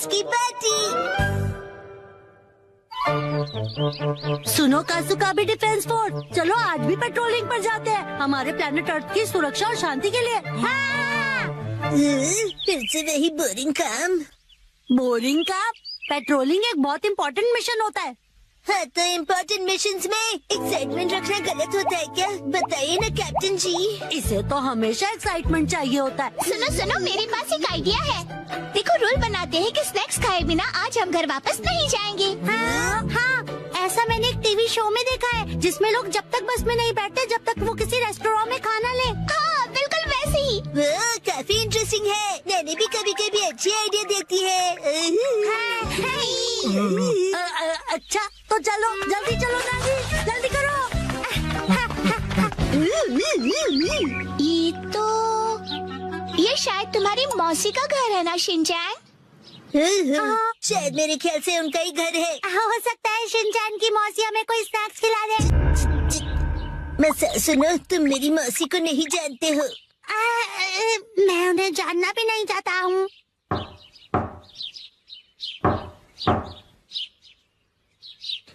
Snacks की party. सुनो कासुका भी डिफेंस फोर्स, चलो आज भी पेट्रोलिंग पर जाते हैं हमारे प्लेनेट अर्थ की सुरक्षा और शांति के लिए। फिर से वही बोरिंग काम। बोरिंग काम? पेट्रोलिंग एक बहुत इम्पोर्टेंट मिशन होता है। हाँ, तो इम्पोर्टेंट मिशंस में एक्साइटमेंट रखना गलत होता है क्या? बताइए ना कैप्टन जी। इसे तो हमेशा एक्साइटमेंट चाहिए होता है। सुनो सुनो, मेरे पास एक आइडिया है। देखो, रूल बनाते हैं कि स्नैक्स खाए बिना आज हम घर वापस नहीं जाएंगे। हाँ, ऐसा मैंने एक टीवी शो में देखा है जिसमें लोग जब तक बस में नहीं बैठते जब तक वो किसी रेस्टोरेंट में खाना ले। हाँ, बिल्कुल वैसे ही। वो काफी इंटरेस्टिंग है। नैनी भी कभी कभी अच्छी आइडिया देती है। अच्छा तो चलो, जल्दी चलो नानी, जल्दी करो। ये शायद तुम्हारी मौसी का घर है ना शिनचैन? शायद मेरे ख्याल से उनका ही घर है। हो सकता है शिनचैन की मौसी हमें कोई स्नैक्स खिला दे। मैं सुनो, तुम मेरी मौसी को नहीं जानते हो। मैं उन्हें जानना भी नहीं चाहता हूँ।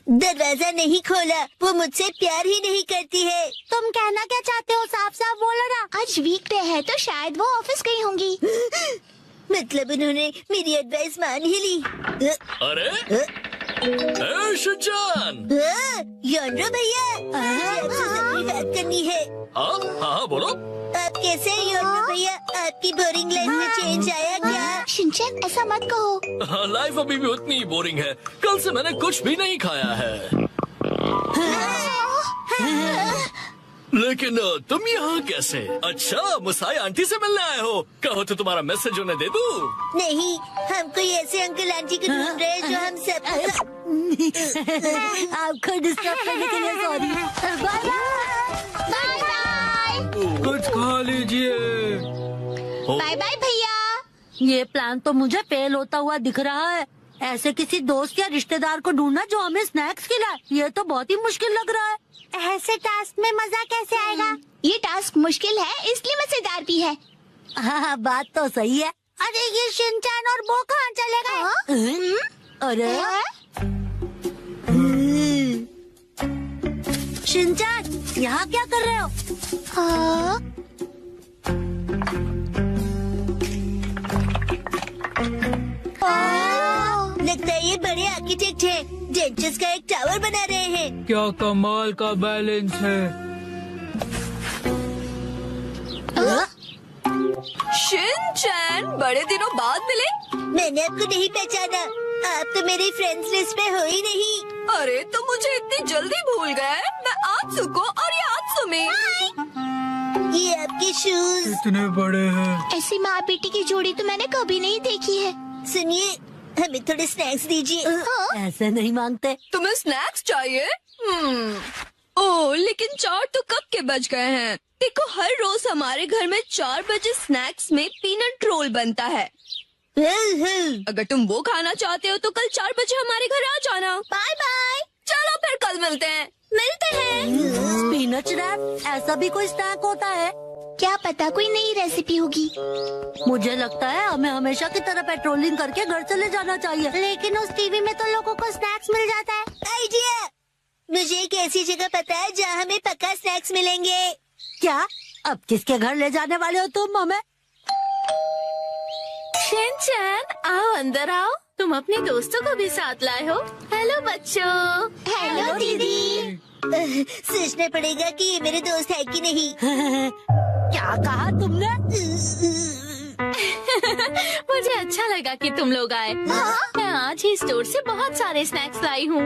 दरवाजा नहीं खोला, वो मुझसे प्यार ही नहीं करती है। तुम कहना क्या चाहते हो? साफ साफ बोलो ना। आज वीकडे है तो शायद वो ऑफिस गई होंगी। मतलब उन्होंने मेरी एडवाइस मान ही ली। अरे शिनचैन, योनरो भैया, आपसे जरूरी बात करनी है। हाँ बोलो। आप कैसे हैं योनरो भैया? आपकी बोरिंग लाइफ में चेंज आया क्या? शिनचैन, ऐसा मत कहो। लाइफ अभी भी उतनी बोरिंग है। कल से मैंने कुछ भी नहीं खाया है। लेकिन तुम यहाँ कैसे? अच्छा, मुसाई आंटी से मिलने आए हो? कहो तो तुम्हारा मैसेज उन्हें दे दूँ? नहीं, हम कोई ऐसे अंकल आंटी को ढूंढ रहे हैं जो हम सब। आपको डिस्टर्ब करने के लिए सॉरी। Bye bye bye. कुछ खा लीजिए। बाय बाय भैया। ये प्लान तो मुझे फेल होता हुआ दिख रहा है। ऐसे किसी दोस्त या रिश्तेदार को ढूंढना जो हमें स्नैक्स खिलाए, ये तो बहुत ही मुश्किल लग रहा है। ऐसे टास्क में मजा कैसे आएगा? ये टास्क मुश्किल है इसलिए मजेदार भी है। हाँ, बात तो सही है। अरे ये शिनचैन और वो कहाँ चले गए? अरे शिनचैन, यहाँ क्या कर रहे हो? हाँ? लगता है ये बड़े आर्किटेक्ट हैं। डेंचर्स का एक टावर बना रहे हैं। क्या कमाल का बैलेंस है। शिनचैन, बड़े दिनों बाद मिले। मैंने आपको नहीं पहचाना। आप तो मेरी फ्रेंड्स लिस्ट में हो ही नहीं। अरे तो मुझे इतनी जल्दी भूल गए। मैं आत्सुको और ये आत्सुमी। ये आपके शूज। इतने बड़े हैं। ऐसी माँ बेटी की जोड़ी तो मैंने कभी नहीं देखी है। सुनिए, हमें थोड़े स्नैक्स दीजिए। ऐसे नहीं मांगते। तुम्हें स्नैक्स चाहिए? ओह, लेकिन 4 तो कब के बज गए हैं। देखो, हर रोज हमारे घर में 4 बजे स्नैक्स में पीनट रोल बनता है। अगर तुम वो खाना चाहते हो तो कल 4 बजे हमारे घर आ जाना। Bye bye. चलो फिर कल मिलते हैं। मिलते हैं। स्पिनच रैप, ऐसा भी कोई स्नैक होता है? क्या पता कोई नई रेसिपी होगी। मुझे लगता है हमें हमेशा की तरह पेट्रोलिंग करके घर चले जाना चाहिए। लेकिन उस टीवी में तो लोगों को स्नैक्स मिल जाता है। आइडिया! मुझे एक ऐसी जगह पता है जहाँ हमें पक्का स्नैक्स मिलेंगे। क्या? अब किसके घर ले जाने वाले हो तुम हमें? शिनचैन, आओ अंदर आओ। तुम अपने दोस्तों को भी साथ लाए हो। हेलो बच्चों। हेलो दीदी। सोचना पड़ेगा कि ये मेरे दोस्त है कि नहीं। क्या कहा तुमने? मुझे अच्छा लगा कि तुम लोग आए। मैं आज ही स्टोर से बहुत सारे स्नैक्स लाई हूँ।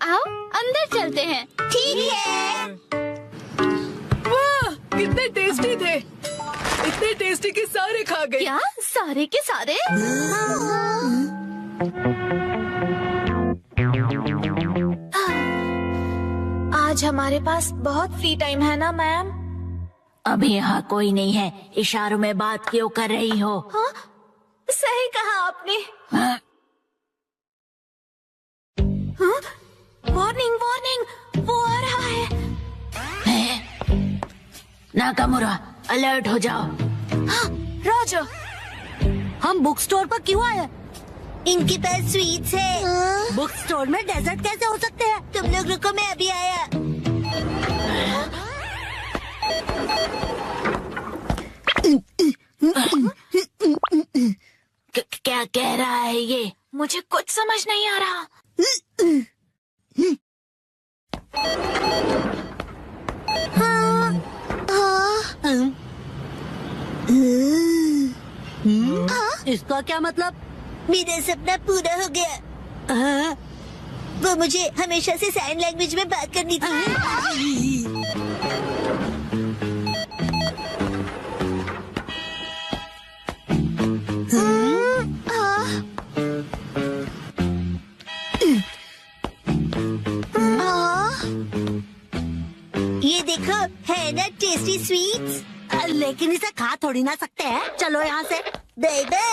आओ अंदर चलते हैं। ठीक है। वाह, कितने टेस्टी थे। इतने टेस्टी कि सारे खा गए। क्या सारे के सारे? आज हमारे पास बहुत फ्री टाइम है ना मैम? अभी यहाँ कोई नहीं है। इशारों में बात क्यों कर रही हो? हाँ? सही कहा आपने। हाँ? हाँ? वार्निंग वार्निंग, वो आ रहा है। नाकामुरा, अलर्ट हो जाओ। हाँ, रॉजर। हम बुक स्टोर पर क्यों आए? इनके पास स्वीट्स है। बुक स्टोर में डेजर्ट कैसे हो सकते हैं? तुम लोग रुको, मैं अभी आया। क्या कह रहा है ये? मुझे कुछ समझ नहीं आ रहा। इसका क्या मतलब? मेरा सपना पूरा हो गया। हाँ? वो मुझे हमेशा से साइन लैंग्वेज में बात करनी थी। ये देखो, है ना टेस्टी स्वीट्स। लेकिन इसे खा थोड़ी ना सकते हैं। चलो यहाँ से। Bye bye.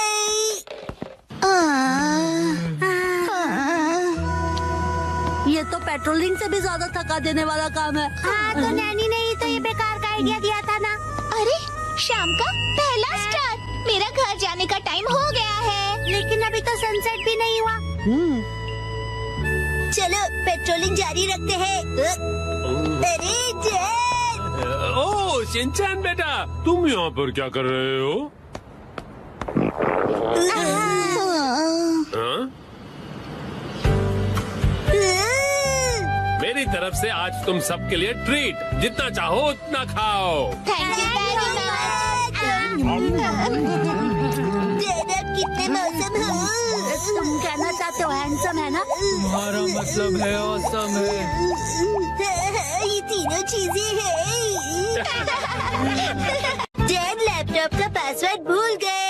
ये तो पेट्रोलिंग से भी ज्यादा थका देने वाला काम है। हाँ, तो नैनी ने ही तो ये बेकार का आइडिया दिया था ना। अरे शाम का पहला स्टार। मेरा घर जाने का टाइम हो गया है। लेकिन अभी तो सनसेट भी नहीं हुआ। चलो पेट्रोलिंग जारी रखते हैं। अरे जेड! ओह शिनचैन बेटा, तुम यहाँ पर क्या कर रहे हो? हाँ? मेरी तरफ से आज तुम सबके लिए ट्रीट, जितना चाहो उतना खाओ। Thank you very much. Z, आप कितने मौसम हो। तुम कहना चाहते हो हैंडसम है ना? तुम्हारा मतलब है ऑसम है। ये तीनों चीजें हैं। जेड, लैपटॉप का पासवर्ड भूल गए।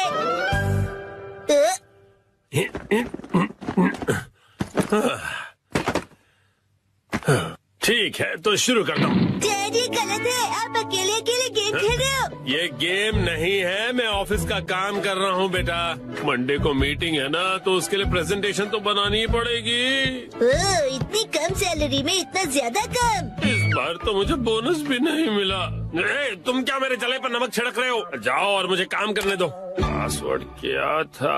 ठीक है, तो शुरू करता हूँ। जेड, ये गलत है। आप अकेले अकेले गेम खेल रहे हो। ये गेम नहीं है, मैं ऑफिस का काम कर रहा हूँ बेटा। मंडे को मीटिंग है ना, तो उसके लिए प्रेजेंटेशन तो बनानी ही पड़ेगी। इतनी कम सैलरी में इतना ज्यादा काम। इस बार तो मुझे बोनस भी नहीं मिला। तुम क्या मेरे जले पर नमक छिड़क रहे हो? जाओ और मुझे काम करने दो। पासवर्ड क्या था?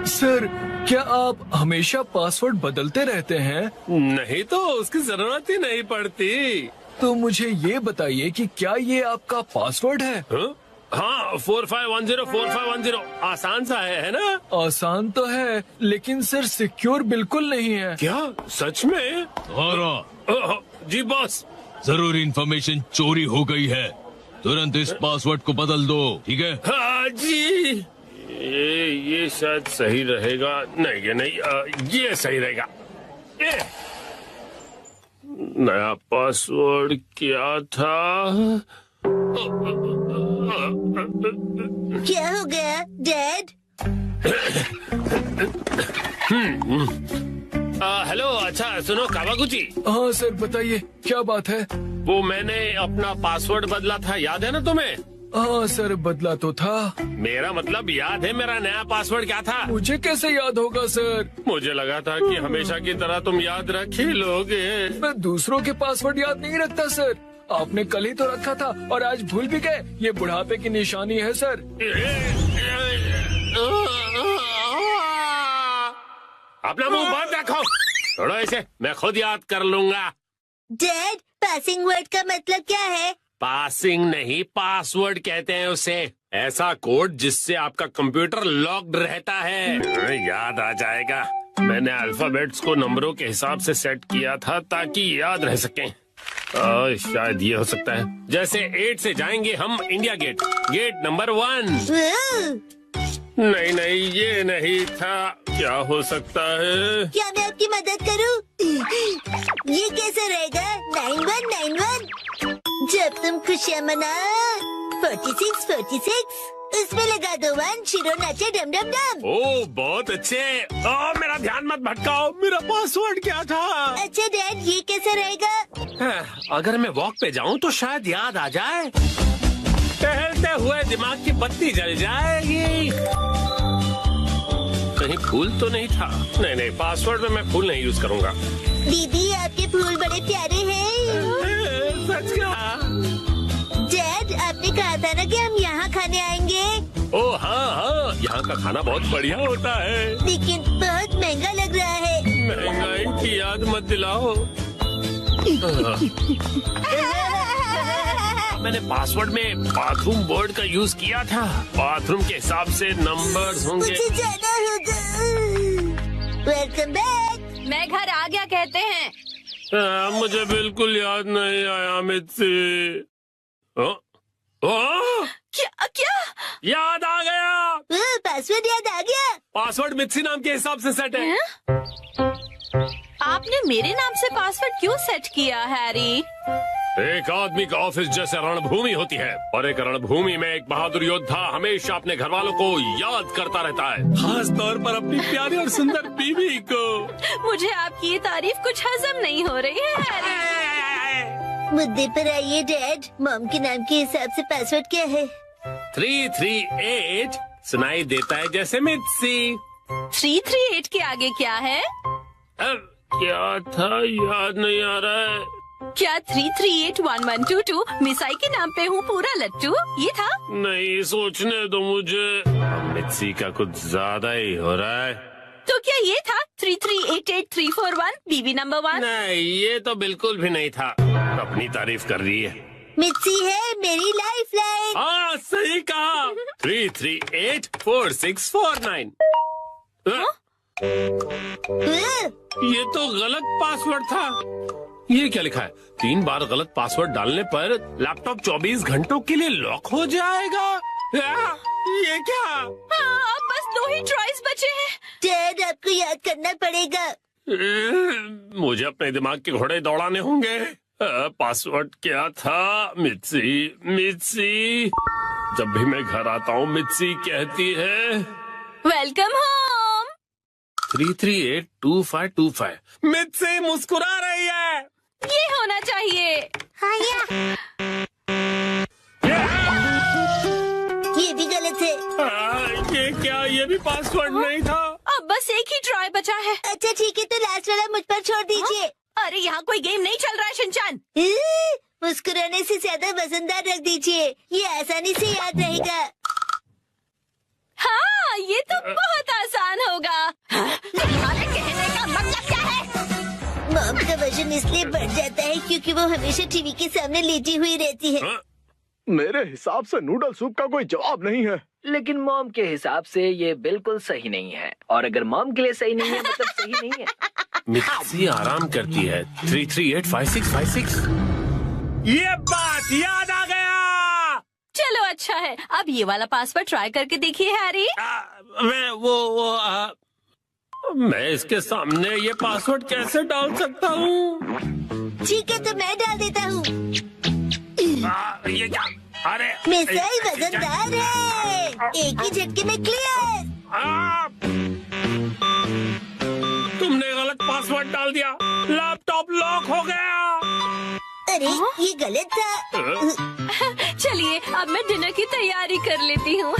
सर, क्या आप हमेशा पासवर्ड बदलते रहते हैं? नहीं तो उसकी जरूरत ही नहीं पड़ती। तो मुझे ये बताइए कि क्या ये आपका पासवर्ड है? हाँ, 4510 आसान सा है ना? आसान तो है, लेकिन सर सिक्योर बिल्कुल नहीं है। क्या सच में? जी बॉस। जरूरी इंफॉर्मेशन चोरी हो गई है, तुरंत इस पासवर्ड को बदल दो, ठीक है? हाँ जी। ये शायद सही रहेगा। नहीं, ये नहीं, ये सही रहेगा। नया पासवर्ड क्या था? क्या हो गया डैड? हेलो, अच्छा सुनो कावागुची। हाँ सर, बताइए क्या बात है? वो मैंने अपना पासवर्ड बदला था, याद है ना तुम्हें? हाँ सर, बदला तो था। मेरा मतलब याद है मेरा नया पासवर्ड क्या था? मुझे कैसे याद होगा सर? मुझे लगा था कि हमेशा की तरह तुम याद रख ही लोगे। मैं दूसरों के पासवर्ड याद नहीं रखता सर। आपने कल ही तो रखा था और आज भूल भी गए। ये बुढ़ापे की निशानी है सर। अपना मुंह बंद रखो। छोड़ो इसे, मैं खुद याद कर लूंगा। डैड, पासिंग वर्ड का मतलब क्या है? पासिंग नहीं, पासवर्ड कहते हैं उसे। ऐसा कोड जिससे आपका कंप्यूटर लॉक्ड रहता है। याद आ जाएगा। मैंने अल्फाबेट्स को नंबरों के हिसाब से सेट किया था ताकि याद रह सकें। शायद ये हो सकता है। जैसे 8 से जाएंगे हम इंडिया गेट, गेट नंबर 1। नहीं नहीं, ये नहीं था। क्या हो सकता है? क्या मैं आपकी मदद करूं? ये कैसे रहेगा? 9191। जब तुम खुशियाँ मना 46 उसमें लगा दो 1, शिरो नाचे डम डम डम। ओह बहुत अच्छे। मेरा ध्यान मत भटकाओ। मेरा पासवर्ड क्या था? अच्छा डैड, ये कैसे रहेगा? अगर मैं वॉक पे जाऊं तो शायद याद आ जाए। टहलते हुए दिमाग की बत्ती जल जाएगी। कहीं फूल तो नहीं था? नहीं, पासवर्ड में मैं फूल नहीं यूज करूंगा। दीदी, आपके फूल बड़े प्यारे हैं। सच कहा। डैड, आपने कहा था ना कि हम यहाँ खाने आएंगे, ओ हाँ हाँ, यहाँ का खाना बहुत बढ़िया होता है। लेकिन बहुत महंगा लग रहा है। महंगाई की याद मत दिलाओ। मैंने पासवर्ड में बाथरूम बोर्ड का यूज किया था। बाथरूम के हिसाब से नंबर्स होंगे। मुझे जाना होगा। Welcome back. मैं घर आ गया कहते हैं। मुझे बिल्कुल याद नहीं आया मित्सी। क्या क्या? याद आ गया। पासवर्ड याद आ गया। पासवर्ड मित्सी नाम के हिसाब से सेट है। आपने मेरे नाम से पासवर्ड क्यों सेट किया हैरी? एक आदमी का ऑफिस जैसे रणभूमि होती है, और एक रणभूमि में एक बहादुर योद्धा हमेशा अपने घर वालों को याद करता रहता है, खास तौर पर अपनी प्यारी और सुंदर बीवी को। मुझे आपकी ये तारीफ कुछ हजम नहीं हो रही है हैरी। मुद्दे पर आइए डैड। मॉम के नाम के हिसाब से पासवर्ड क्या है? 338 सुनाई देता है जैसे मित्सी। 338 के आगे क्या है? अब क्या था याद नहीं आ रहा है। क्या 3381122 मिसाई के नाम पे हूँ पूरा लट्टू, ये था? नहीं, सोचने दो मुझे। मित्सी का कुछ ज्यादा ही हो रहा है। तो क्या ये था 3388341 बीवी नंबर 1? नहीं, ये तो बिल्कुल भी नहीं था। अपनी तारीफ कर रही है। मिर्ची है मेरी लाइफ लाइन। हाँ सही कहा। 3384649। ये तो गलत पासवर्ड था। ये क्या लिखा है? 3 बार गलत पासवर्ड डालने पर लैपटॉप 24 घंटों के लिए लॉक हो जाएगा। ये क्या? हाँ, अब बस 2 ही चॉइस बचे हैं। डैड आपको याद करना पड़ेगा। मुझे अपने दिमाग के घोड़े दौड़ाने होंगे। पासवर्ड क्या था? मित्सी। जब भी मैं घर आता हूँ मित्सी कहती है वेलकम होम। 3382525। मित्सी मुस्कुरा रही है। ये होना चाहिए। ये भी गलत है। ये क्या? ये भी पासवर्ड नहीं था। अब बस एक ही ट्राई बचा है। अच्छा ठीक है, तो लास्ट वाला मुझ पर छोड़ दीजिए। अरे यहाँ कोई गेम नहीं चल रहा है शिनचान। मुस्कुराने से ज्यादा वजनदार रख दीजिए, ये आसानी से याद रहेगा। हाँ, ये तो बहुत आसान होगा। तुम्हारे कहने का मतलब क्या है? मॉम का वजन इसलिए बढ़ जाता है क्योंकि वो हमेशा टीवी के सामने लेटी हुई रहती है। मेरे हिसाब से नूडल सूप का कोई जवाब नहीं है। लेकिन मॉम के हिसाब से ये बिल्कुल सही नहीं है, और अगर मॉम के लिए सही नहीं है मतलब सही नहीं है। मित्सी आराम करती है। 3385656। ये बात याद आ गया। चलो अच्छा है, अब ये वाला पासवर्ड ट्राई करके देखिए हैरी। मैं इसके सामने ये पासवर्ड कैसे डाल सकता हूँ? ठीक है, तो मैं डाल देता हूँ। ये क्या? अरे मिसाई वजनदार है, एक ही झटके में क्लियर। तुमने गलत पासवर्ड डाल दिया। लैपटॉप लॉक हो गया। अरे ये गलत था। चलिए अब मैं डिनर की तैयारी कर लेती हूँ।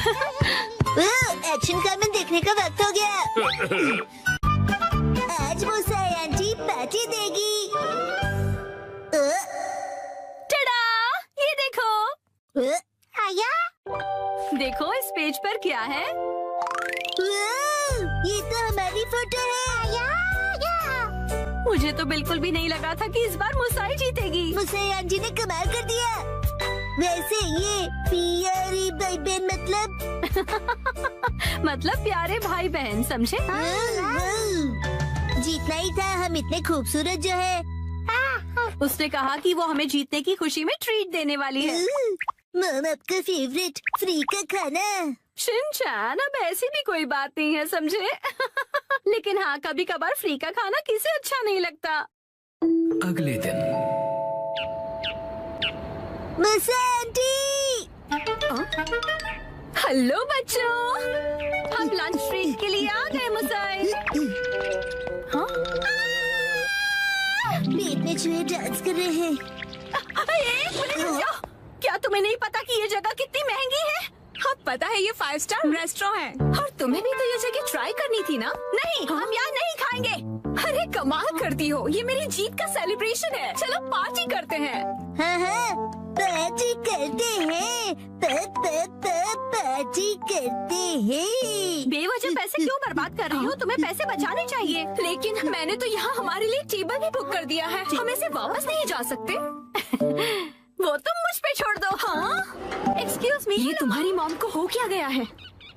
एक्शन कमेंट देखने का वक्त हो गया। आज मुसाई आंटी पार्टी देगी। टड़ा, ये देखो। आया? देखो इस पेज पर क्या है? ये तो हमारी फोटो है। मुझे तो बिल्कुल भी नहीं लगा था कि इस बार मुसाई जीतेगी। मुसाई आंटी ने कमाल कर दिया। वैसे ये प्यारे भाई बहन मतलब प्यारे भाई बहन, समझे? जीतना ही था, हम इतने खूबसूरत जो है। उसने कहा कि वो हमें जीतने की खुशी में ट्रीट देने वाली है। मॉम आपका फेवरेट फ्री का खाना। शिनचैन, अब ऐसी भी कोई बात नहीं है, समझे? लेकिन हाँ, कभी कभार फ्री का खाना किसे अच्छा नहीं लगता। अगले दिन मुसाई आंटी। हेलो बच्चों, हम लंच ब्रेक के लिए आ गए मुसाई। हाँ? पेट में चूहे डांस कर रहे हैं। एक मिनट रुक जाओ। क्या तुम्हें नहीं पता कि ये जगह कितनी महंगी है? हाँ पता है, ये 5 स्टार रेस्टोरेंट है, और तुम्हें भी तो ये जगह ट्राई करनी थी ना? नहीं, हम यहाँ नहीं खाएंगे। अरे कमाल करती हो, ये मेरी जीत का सेलिब्रेशन है। चलो पार्टी करते हैं। हाँ हाँ, पार्टी करते हैं, पार्टी करते हैं। बेवजह पैसे क्यों बर्बाद कर रही हो? तुम्हें पैसे बचाने चाहिए। लेकिन मैंने तो यहाँ हमारे लिए टेबल भी बुक कर दिया है, हम इसे वापस नहीं जा सकते। वो तुम मुझ पे छोड़ दो। हाँ, एक्सक्यूज मी, ये तुम्हारी मॉम को हो क्या गया है?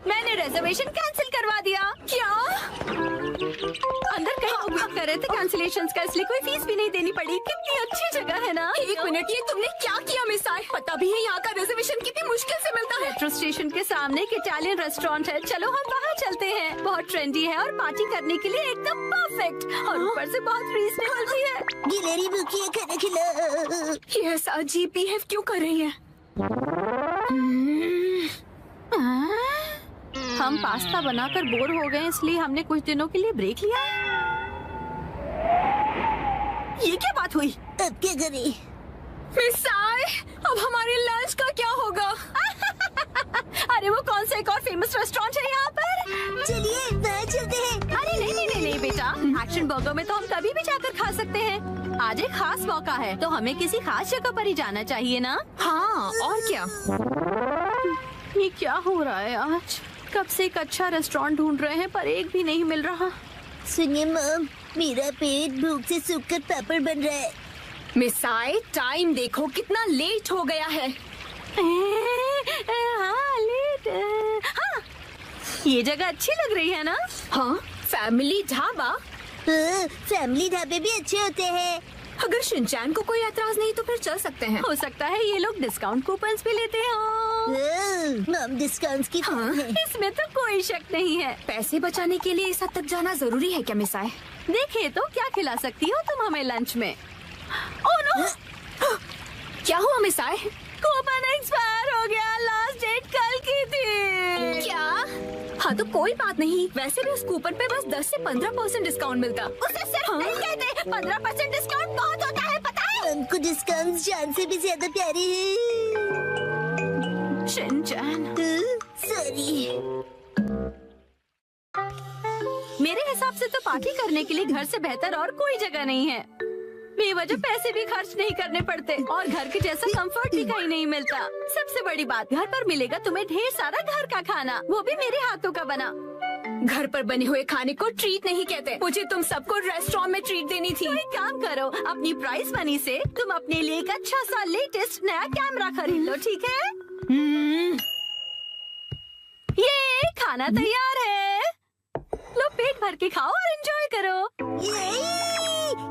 मैंने रिजर्वेशन कैंसिल करवा दिया। क्या? अंदर कहीं उपयोग कर रहे थे कैंसिलेशंस का, इसलिए कोई फीस भी नहीं देनी पड़ी। कितनी अच्छी जगह है ना? एक मिनट, ये तुमने क्या किया मिस आय? पता भी है यहाँ का रिजर्वेशन कितनी मुश्किल से मिलता है। मेट्रो स्टेशन के सामने एक इटालियन रेस्टोरेंट है, चलो हम वहाँ चलते हैं। बहुत ट्रेंडी है और पार्टी करने के लिए एकदम परफेक्ट, और ऊपर से बहुत रीजनेबल भी है। गिलहरी भूखी है, खाना खिलाओ। ये ऐसा अजीब बिहेव क्यों कर रही है? हम पास्ता बनाकर बोर हो गए, इसलिए हमने कुछ दिनों के लिए ब्रेक लिया है। ये क्या बात हुई? अब क्या करें? मिस आय, अब हमारे लंच का क्या होगा? अरे वो कौन सा एक और फेमस रेस्टोरेंट है यहाँ पर? चलिए वहाँ चलते हैं। अरे नहीं बेटा, एक्शन बर्गर में तो हम कभी भी जाकर खा सकते हैं। आज एक खास मौका है, तो हमें किसी खास जगह पर ही जाना चाहिए ना? हाँ, और क्या? ये क्या हो रहा है आज? कब से एक अच्छा रेस्टोरेंट ढूंढ रहे हैं पर एक भी नहीं मिल रहा। सुनिए मॉम, मेरा पेट भूख से सूखकर पापड़ बन रहा है। मिस आय, टाइम देखो कितना लेट हो गया है। हाँ, लेट। हाँ, ये जगह अच्छी लग रही है ना? हाँ, फैमिली ढाबा। फैमिली ढाबे भी अच्छे होते हैं। अगर शिनचैन को कोई एतराज नहीं तो फिर चल सकते हैं। हो सकता है ये लोग डिस्काउंट कूपन्स भी लेते हो। मॉम डिस्काउंट्स की हाँ, इसमें तो कोई शक नहीं है। पैसे बचाने के लिए इस हद तक जाना जरूरी है क्या मिस आय? देखिए तो क्या खिला सकती हो तुम हमें लंच में? Oh no! क्या हुआ मिस आय? कूपन एक्सपायर हो गया, लास्ट डेट कल की थी। क्या? हाँ तो कोई बात नहीं, वैसे भी उस कूपन पे बस 10 से 15% डिस्काउंट मिलता। उसे सिर्फ नहीं कहते, 15% डिस्काउंट बहुत होता है, पता है? हमको डिस्काउंट जान से भी ज्यादा प्यारे हैं। Shinchan, sorry. मेरे हिसाब से तो पार्टी करने के लिए घर से बेहतर और कोई जगह नहीं है। बेवजह पैसे भी खर्च नहीं करने पड़ते और घर के जैसा कंफर्ट भी कहीं नहीं मिलता। सबसे बड़ी बात, घर पर मिलेगा तुम्हें ढेर सारा घर का खाना, वो भी मेरे हाथों का बना। घर पर बने हुए खाने को ट्रीट नहीं कहते। मुझे तुम सबको रेस्टोरेंट में ट्रीट देनी थी। तो एक काम करो, अपनी प्राइस मनी से तुम अपने लिए एक अच्छा सा लेटेस्ट नया कैमरा खरीद लो, ठीक है? ये खाना तैयार है, लो पेट भर के खाओ और एंजॉय करो।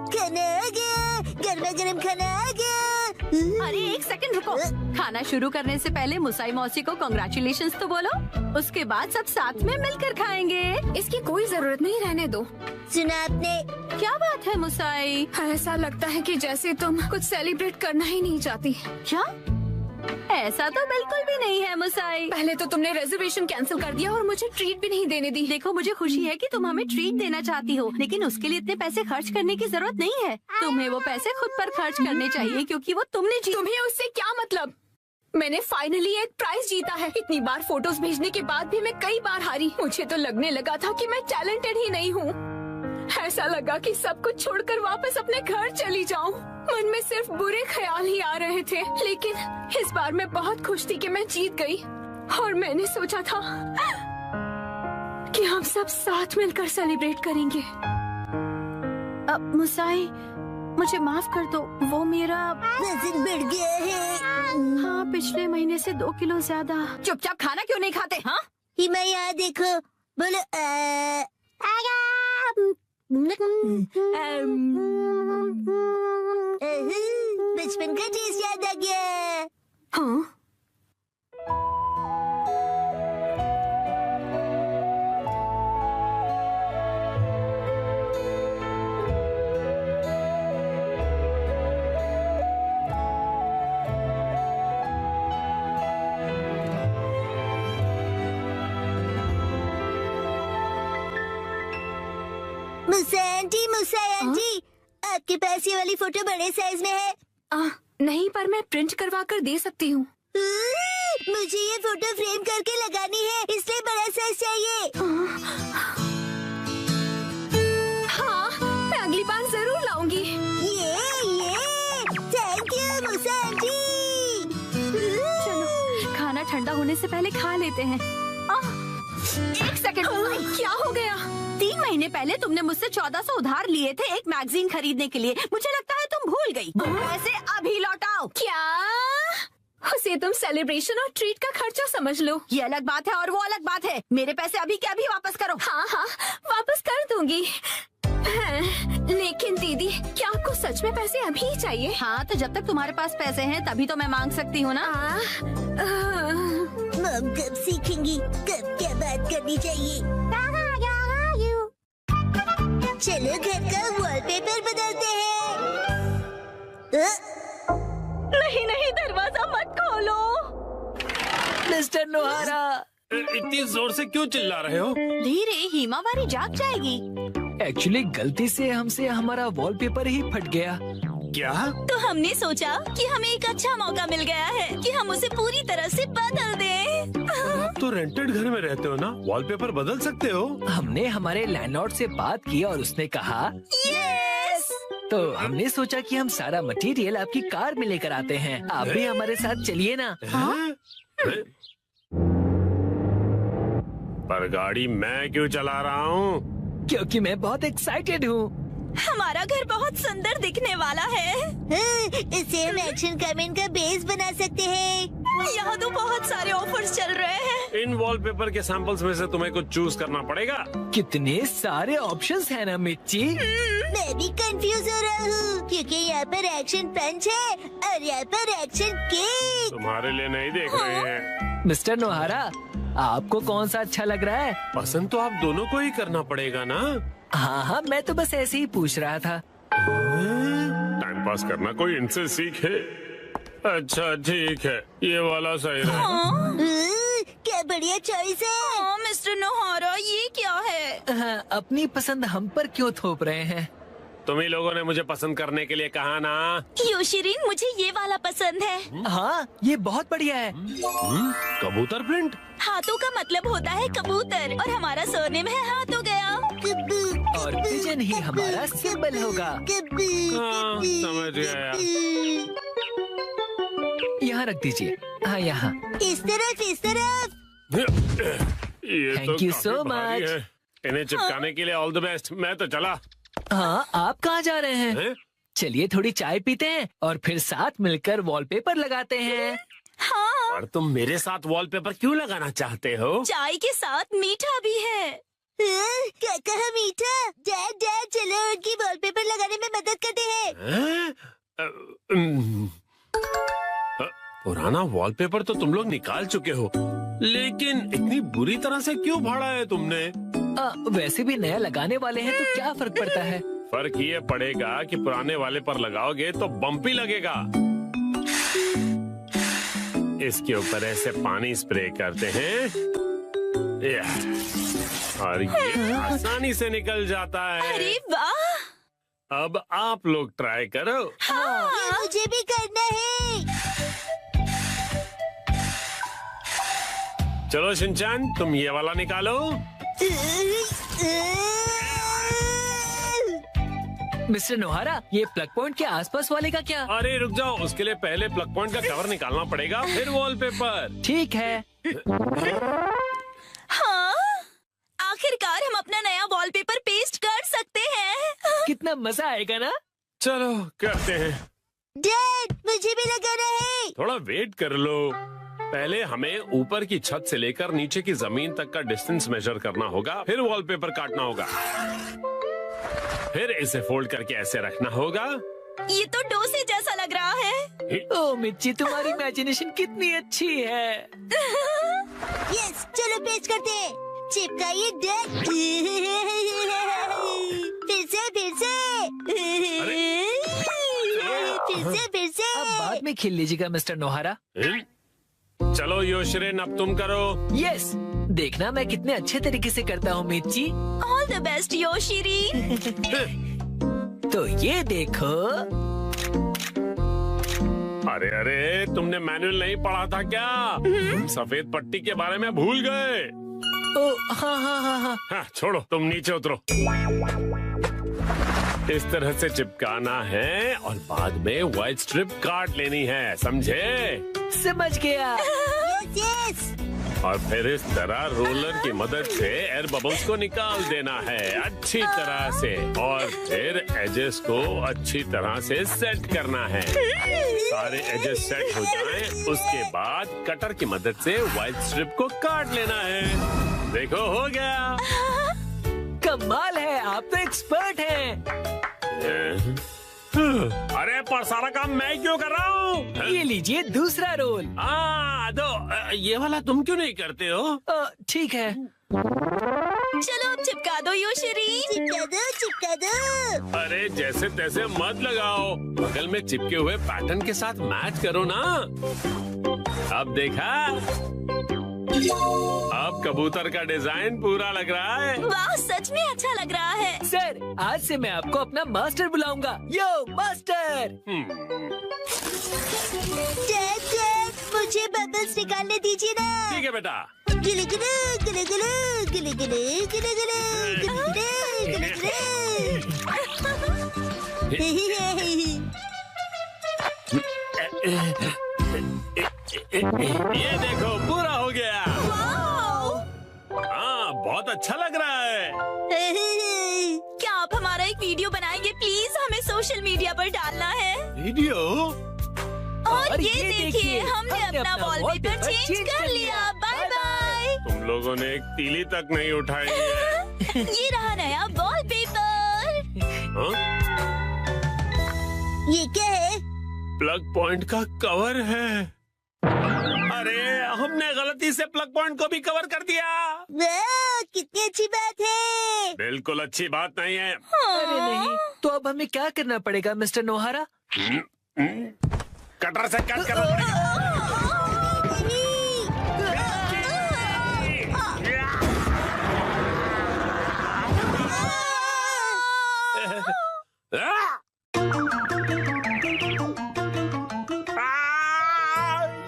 खाना आ गया, गर्मा गर्म खाना आ गया। अरे एक सेकंड रुको, खाना शुरू करने से पहले मुसाई मौसी को कांग्रेचुलेशंस तो बोलो, उसके बाद सब साथ में मिलकर खाएंगे। इसकी कोई जरूरत नहीं, रहने दो। सुना आपने? क्या बात है मुसाई? ऐसा लगता है कि जैसे तुम कुछ सेलिब्रेट करना ही नहीं चाहती। क्या? ऐसा तो बिल्कुल भी नहीं है मुसाई। पहले तो तुमने रिजर्वेशन कैंसिल कर दिया और मुझे ट्रीट भी नहीं देने दी। देखो मुझे खुशी है कि तुम हमें ट्रीट देना चाहती हो, लेकिन उसके लिए इतने पैसे खर्च करने की जरूरत नहीं है। तुम्हें वो पैसे खुद पर खर्च करने चाहिए क्योंकि वो तुमने तुम्हें उससे क्या मतलब? मैंने फाइनली एक प्राइज जीता है। इतनी बार फोटोज भेजने के बाद भी मैं कई बार हारी। मुझे तो लगने लगा था कि मैं टैलेंटेड ही नहीं हूँ। ऐसा लगा कि सब कुछ छोड़कर वापस अपने घर चली जाऊं। मन में सिर्फ बुरे ख्याल ही आ रहे थे, लेकिन इस बार मैं बहुत खुश थी कि मैं जीत गई। और मैंने सोचा था कि हम सब साथ मिलकर सेलिब्रेट करेंगे। अब मुसाई, मुझे माफ कर दो, वो मेरा वजन बढ़ गया है। हाँ, पिछले महीने से 2 किलो ज्यादा। चुपचाप खाना क्यों नहीं खाते? हाँ, हिमा यहाँ देखो, बोलो बचपन का टेस्ट याद आ गया। हाँ, मुसा आंटी, आपके पास ये वाली फोटो बड़े साइज में है? नहीं, पर मैं प्रिंट करवा कर दे सकती हूँ। मुझे ये फोटो फ्रेम करके लगानी है, इसलिए बड़ा साइज चाहिए। हाँ, मैं अगली बार जरूर लाऊंगी। ये थैंक यू मुसा आंटी। ठंडा होने से पहले खा लेते हैं। एक सेकंड, क्या हो गया? 3 महीने पहले तुमने मुझसे 1400 उधार लिए थे एक मैगजीन खरीदने के लिए। मुझे लगता है तुम भूल गई। पैसे अभी लौटाओ। क्या? उसे तुम सेलिब्रेशन और ट्रीट का खर्चा समझ लो। ये अलग बात है और वो अलग बात है। मेरे पैसे अभी के अभी वापस करो। हाँ हाँ, वापस कर दूंगी। लेकिन दीदी, क्या आपको सच में पैसे अभी ही चाहिए? हाँ, तो जब तक तुम्हारे पास पैसे हैं तभी तो मैं मांग सकती हूँ ना। मॉम कब सीखेंगी कब क्या बात करनी चाहिए? चलो घर का वॉलपेपर बदलते हैं। नहीं नहीं, दरवाजा मत खोलो। मिस्टर नोहारा, इतनी जोर से क्यों चिल्ला रहे हो? धीरे, हिमावारी जाग जाएगी। एक्चुअली गलती से हमसे हमारा वॉलपेपर ही फट गया। क्या? तो हमने सोचा कि हमें एक अच्छा मौका मिल गया है कि हम उसे पूरी तरह से बदल दें। तो रेंटेड घर में रहते हो ना, वॉलपेपर बदल सकते हो। हमने हमारे लैंडलॉर्ड से बात की और उसने कहा यस। तो हमने सोचा कि हम सारा मटेरियल आपकी कार में लेकर आते हैं। आप भी हमारे साथ चलिए ना। पर गाड़ी मैं क्यों चला रहा हूँ? क्योंकि मैं बहुत एक्साइटेड हूँ। हमारा घर बहुत सुंदर दिखने वाला है। इसे हम एक्शन कमेंट का बेस बना सकते हैं। यहाँ तो बहुत सारे ऑफर्स चल रहे हैं। इन वॉलपेपर के सैंपल्स में से तुम्हें कुछ चूज करना पड़ेगा। कितने सारे ऑप्शंस हैं ना मिर्ची। मैं भी कंफ्यूज हो रहा हूँ क्योंकि यहाँ पर एक्शन पंच है और यहाँ पर एक्शन केक। तुम्हारे लिए नहीं देख रहे हैं। मिस्टर नोहारा, आपको कौन सा अच्छा लग रहा है? पसंद तो आप दोनों को ही करना पड़ेगा ना। हाँ हाँ, मैं तो बस ऐसे ही पूछ रहा था। टाइम पास करना कोई इनसे सीखे। अच्छा ठीक है, ये वाला सही है। क्या बढ़िया चॉइस है। मिस्टर नोहारा, ये क्या है? हाँ, अपनी पसंद हम पर क्यों थोप रहे हैं? तुम ही लोगों ने मुझे पसंद करने के लिए कहा ना। योशिरीन, मुझे ये वाला पसंद है। हाँ, ये बहुत बढ़िया है। कबूतर प्रिंट। हाथों का मतलब होता है कबूतर और हमारा सरनेम है हाथ हो गया। और पिजन ही हमारा सिंबल होगा। हाँ, समझ गया। यहाँ रख दीजिए। हाँ, यहाँ। इस तरफ इस तरफ। ये Thank तो you काफी so भारी much. है। इन्हें चिपकाने के लिए ऑल द बेस्ट। मैं तो चला। हाँ, आप कहाँ जा रहे हैं? चलिए थोड़ी चाय पीते हैं और फिर साथ मिलकर वॉलपेपर लगाते हैं। हाँ। और तुम मेरे साथ वॉलपेपर क्यों लगाना चाहते हो? चाय के साथ मीठा भी है। क्या कहा मीठा? डैड चलो उनकी वॉलपेपर लगाने में मदद करते हैं। पुराना वॉलपेपर तो तुम लोग निकाल चुके हो, लेकिन इतनी बुरी तरह से क्यों फाड़ा है तुमने? वैसे भी नया लगाने वाले हैं तो क्या फर्क पड़ता है? फर्क ये पड़ेगा कि पुराने वाले पर लगाओगे तो बम्पी लगेगा। इसके ऊपर ऐसे पानी स्प्रे करते हैं और ये आसानी से निकल जाता है। अरे वाह! अब आप लोग ट्राई करो। हाँ। ये मुझे भी करना है। चलो शिनचैन, तुम ये वाला निकालो। मिस्टर नोहारा, ये प्लग पॉइंट के आसपास वाले का क्या? अरे रुक जाओ, उसके लिए पहले प्लग पॉइंट का कवर निकालना पड़ेगा, फिर वॉलपेपर। ठीक है। हाँ, आखिरकार हम अपना नया वॉलपेपर पेस्ट कर सकते हैं। कितना मजा आएगा ना? चलो करते हैं। डैड, मुझे भी लगाना है। थोड़ा वेट कर लो। पहले हमें ऊपर की छत से लेकर नीचे की जमीन तक का डिस्टेंस मेजर करना होगा, फिर वॉलपेपर काटना होगा, फिर इसे फोल्ड करके ऐसे रखना होगा। ये तो डोसे जैसा लग रहा है। ओ मिर्ची, तुम्हारी इमेजिनेशन कितनी अच्छी है। यस, चलो पेस्ट करते हैं। चिपकाइए डैड। फिर से। अब बाद में खेल लीजिएगा मिस्टर नोहारा। चलो योशिरिन, अब तुम करो। यस, देखना मैं कितने अच्छे तरीके से करता हूँ मिर्ची। All the best Yoshiri. तो ये देखो। अरे अरे, तुमने मैनुअल नहीं पढ़ा था क्या? तुम सफेद पट्टी के बारे में भूल गए। ओ हाँ हाँ हाँ हाँ। हाँ, छोड़ो, तुम नीचे उतरो। इस तरह से चिपकाना है और बाद में व्हाइट स्ट्रिप काट लेनी है, समझे? समझ गया। यस। और फिर इस तरह रोलर की मदद से एयर बबल्स को निकाल देना है अच्छी तरह से, और फिर एजेस को अच्छी तरह से सेट करना है। सारे एजेस सेट हो जाएं, उसके बाद कटर की मदद से व्हाइट स्ट्रिप को काट लेना है। देखो हो गया। कमाल है, आप तो एक्सपर्ट हैं। अरे पर सारा काम मैं क्यों कर रहा हूँ? ये लीजिए दूसरा रोल। दो ये वाला तुम क्यों नहीं करते हो? ठीक है। चलो अब चिपका दो योशरी। चिपका दो। अरे जैसे तैसे मत लगाओ, बगल में चिपके हुए पैटर्न के साथ मैच करो ना। अब देखा, अब कबूतर का डिजाइन पूरा लग रहा है। वाह, सच में अच्छा लग रहा है। सर, आज से मैं आपको अपना मास्टर बुलाऊंगा। यो मास्टर। डैड, मुझे बबल्स निकालने दीजिए ना। ठीक है बेटा। गिले गिले गिले गिले गिले गिले गिले गिले ये देखो पूरा हो गया। हाँ, बहुत अच्छा लग रहा है। क्या आप हमारा एक वीडियो बनाएंगे प्लीज? हमें सोशल मीडिया पर डालना है। वीडियो? और ये देखिए, हमने अपना वॉलपेपर चेंज कर लिया। Bye bye. तुम लोगों ने एक तीली तक नहीं उठाई है। ये रहा नया वॉलपेपर। ये क्या है? प्लग पॉइंट का कवर है। अरे हमने गलती से प्लग पॉइंट को भी कवर कर दिया। वाह, कितनी अच्छी बात है। बिल्कुल अच्छी बात नहीं है। अरे नहीं, तो अब हमें क्या करना पड़ेगा मिस्टर नोहारा? कटर से कट करना पड़ेगा।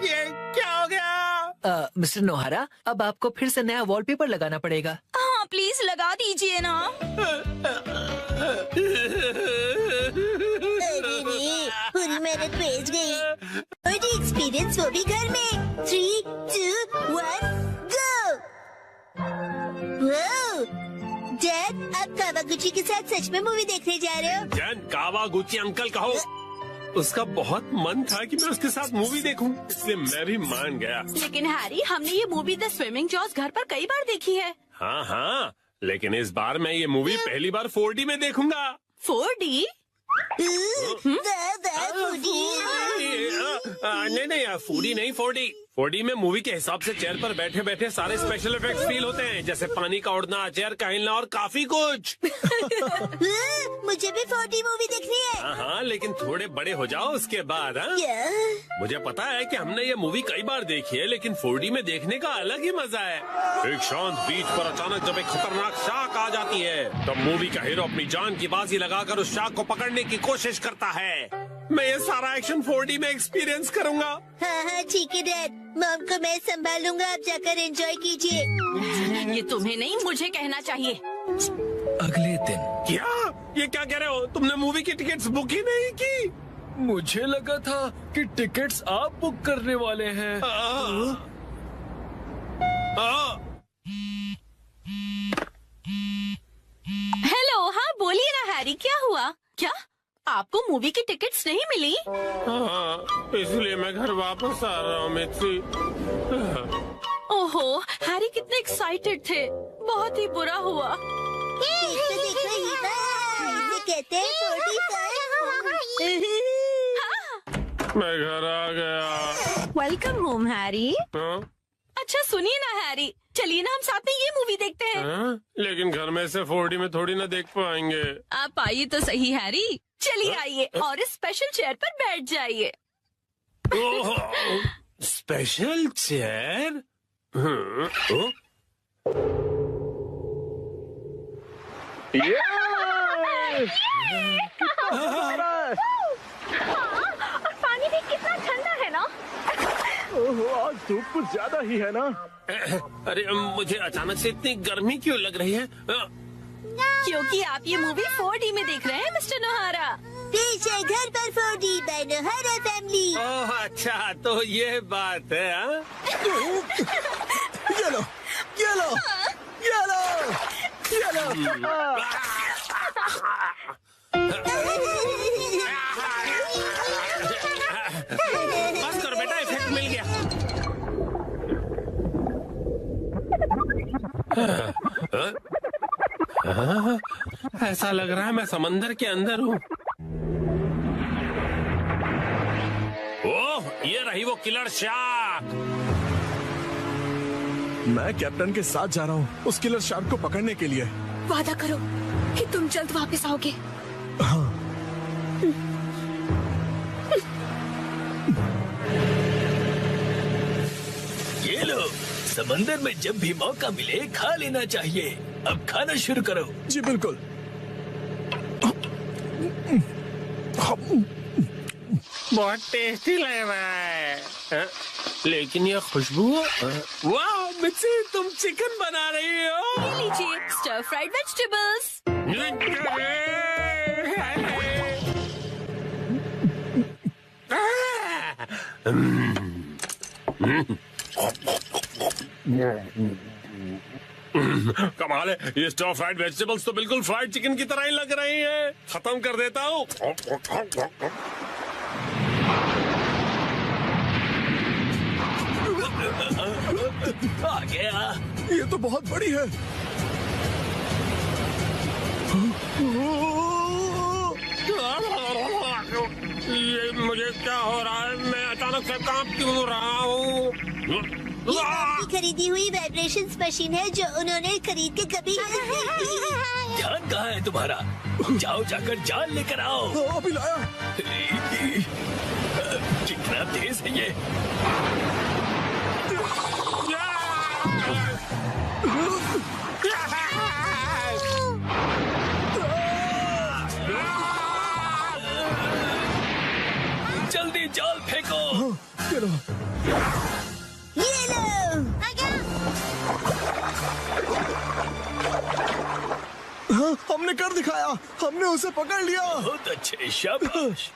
ये क्या हो गया? मिस्टर नोहारा, अब आपको फिर से नया वॉलपेपर लगाना पड़ेगा। हाँ प्लीज लगा दीजिए ना। पूरी मेहनत बेच गई। और एक्सपीरियंस वो भी घर में। 3, 2, 1, गो। डैड, आप कावागुची के साथ सच में मूवी देखने जा रहे हो? जन कावागुची अंकल कहो। उसका बहुत मन था कि मैं उसके साथ मूवी देखूं, इसलिए मैं भी मान गया। लेकिन हैरी, हमने ये मूवी द स्विमिंग जॉस घर पर कई बार देखी है। हाँ हाँ, लेकिन इस बार मैं ये मूवी पहली बार 4D में देखूंगा। 4D? नहीं, 4D नहीं, 4D। 4D में मूवी के हिसाब से चेयर पर बैठे बैठे सारे स्पेशल इफेक्ट्स फील होते हैं, जैसे पानी का उड़ना, चेयर का हिलना और काफी कुछ। मुझे भी 4D मूवी देखनी है। हाँ हाँ, लेकिन थोड़े बड़े हो जाओ उसके बाद। हाँ, मुझे पता है कि हमने ये मूवी कई बार देखी है, लेकिन 4D में देखने का अलग ही मजा है। एक शांत बीच पर अचानक जब एक खतरनाक शार्क आ जाती है, तब मूवी का हीरो अपनी जान की बाजी लगाकर उस शार्क को पकड़ने की कोशिश करता है। मैं ये सारा एक्शन 4D में एक्सपीरियंस करूंगा। हाँ हाँ ठीक है डैड, मॉम को मैं संभालूंगा, आप जाकर एंजॉय कीजिए। ये तुम्हें नहीं, मुझे कहना चाहिए। अगले दिन। क्या? ये क्या कह रहे हो? तुमने मूवी की टिकट्स बुक ही नहीं की? मुझे लगा था कि टिकट्स आप बुक करने वाले हैं। हेलो, हाँ बोलिए ना हैरी, क्या हुआ? क्या आपको मूवी की टिकट्स नहीं मिली? हाँ, इसलिए मैं घर वापस आ रहा हूँ मित्री। ओहो, हैरी कितने एक्साइटेड थे, बहुत ही बुरा हुआ। कहते हैं 45। मैं घर आ गया। Welcome home Harry. हाँ? अच्छा सुनिए ना हैरी, चलिए ना हम साथ में ये मूवी देखते हैं। हाँ? लेकिन घर में से 4D में थोड़ी ना देख पाएंगे। आप आइए तो सही हैरी, चलिए आइए और इस स्पेशल चेयर पर बैठ जाइए। Special chair? और पानी भी कितना ठंडा है ना। ओहो, आज धूप कुछ ज्यादा ही है ना। अरे मुझे अचानक से इतनी गर्मी क्यों लग रही है? क्योंकि आप ये मूवी 4D में देख रहे हैं मिस्टर नोहारा। पेश है घर पर 4D बैनोहारा फैमिली। ओह अच्छा, तो ये बात है हाँ? ये लो, ये लो, ये लो, ये लो। बस करो बेटा, इफेक्ट मिल गया। ऐसा लग रहा है मैं समंदर के अंदर हूँ। ओह, ये रही वो किलर शार्क। मैं कैप्टन के साथ जा रहा हूँ उस किलर शार्क को पकड़ने के लिए। वादा करो कि तुम जल्द वापस आओगे। हाँ। ये लो, समंदर में जब भी मौका मिले खा लेना चाहिए। अब खाना शुरू करो। जी बिल्कुल। बहुत टेस्टी लग रहा है हाँ? लेकिन ये खुशबू, वाह मिर्ची, तुम चिकन बना रही हो। ये लीजिए स्टर फ्राइड वेजिटेबल्स। कमाल है, ये स्टर फ्राइड वेजिटेबल्स तो बिल्कुल फ्राइड चिकन की तरह ही लग रही है। खत्म कर देता हूँ। आ गया। ये तो बहुत बड़ी है। ये मुझे क्या हो रहा है? मैं अचानक से कांप क्यों रहा हूँ? ये आपकी खरीदी हुई वाइब्रेशंस मशीन है जो उन्होंने खरीद के कभी ध्यान कहाँ है तुम्हारा? जाओ जाकर जाल लेकर आओ। अभी लाया। कितना तेज है ये। जल्दी जाल फेंको। ये लो। ये लो। हाँ, हमने कर दिखाया। हमने उसे पकड़ लिया। बहुत अच्छे, शाबाश।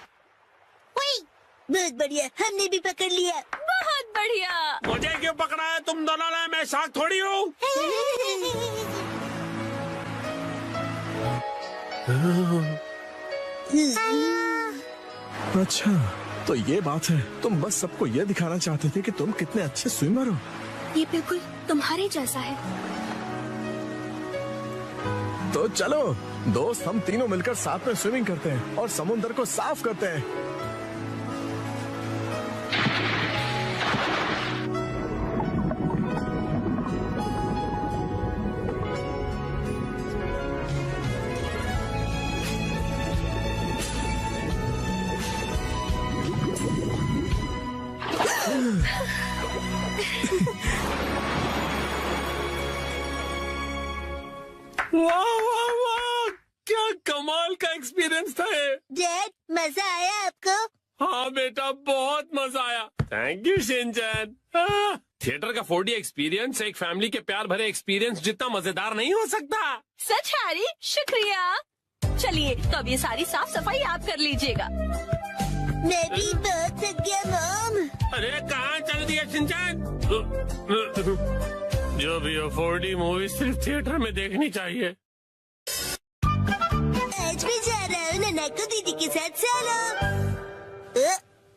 बहुत बढ़िया, हमने भी पकड़ लिया। बहुत बढ़िया। मुझे क्यों पकड़ा है तुम दोनों ने? मैं शार्क थोड़ी हूँ। अच्छा, तो ये बात है। तुम बस सबको ये दिखाना चाहते थे कि तुम कितने अच्छे स्विमर हो। ये बिल्कुल तुम्हारे जैसा है। तो चलो दोस्त, हम तीनों मिलकर साथ में स्विमिंग करते हैं और समुद्र को साफ करते हैं। वाह वाह वाह, क्या कमाल का एक्सपीरियंस था ये। डैड, मजा आया आपको? हाँ बेटा, बहुत मजा आया। Thank you Shinchan. थिएटर का 4D एक्सपीरियंस एक फैमिली के प्यार भरे एक्सपीरियंस जितना मजेदार नहीं हो सकता। सच हैरी, शुक्रिया। चलिए तो अब ये सारी साफ सफाई आप कर लीजिएगा। मैं भी बहुत थक गया मॉम। अरे कहाँ चल दिया शिनचैन? जो भी हो, 4D मूवी सिर्फ थिएटर में देखनी चाहिए। आज मैं जा रहा हूँ ननाको दीदी के साथ चलो।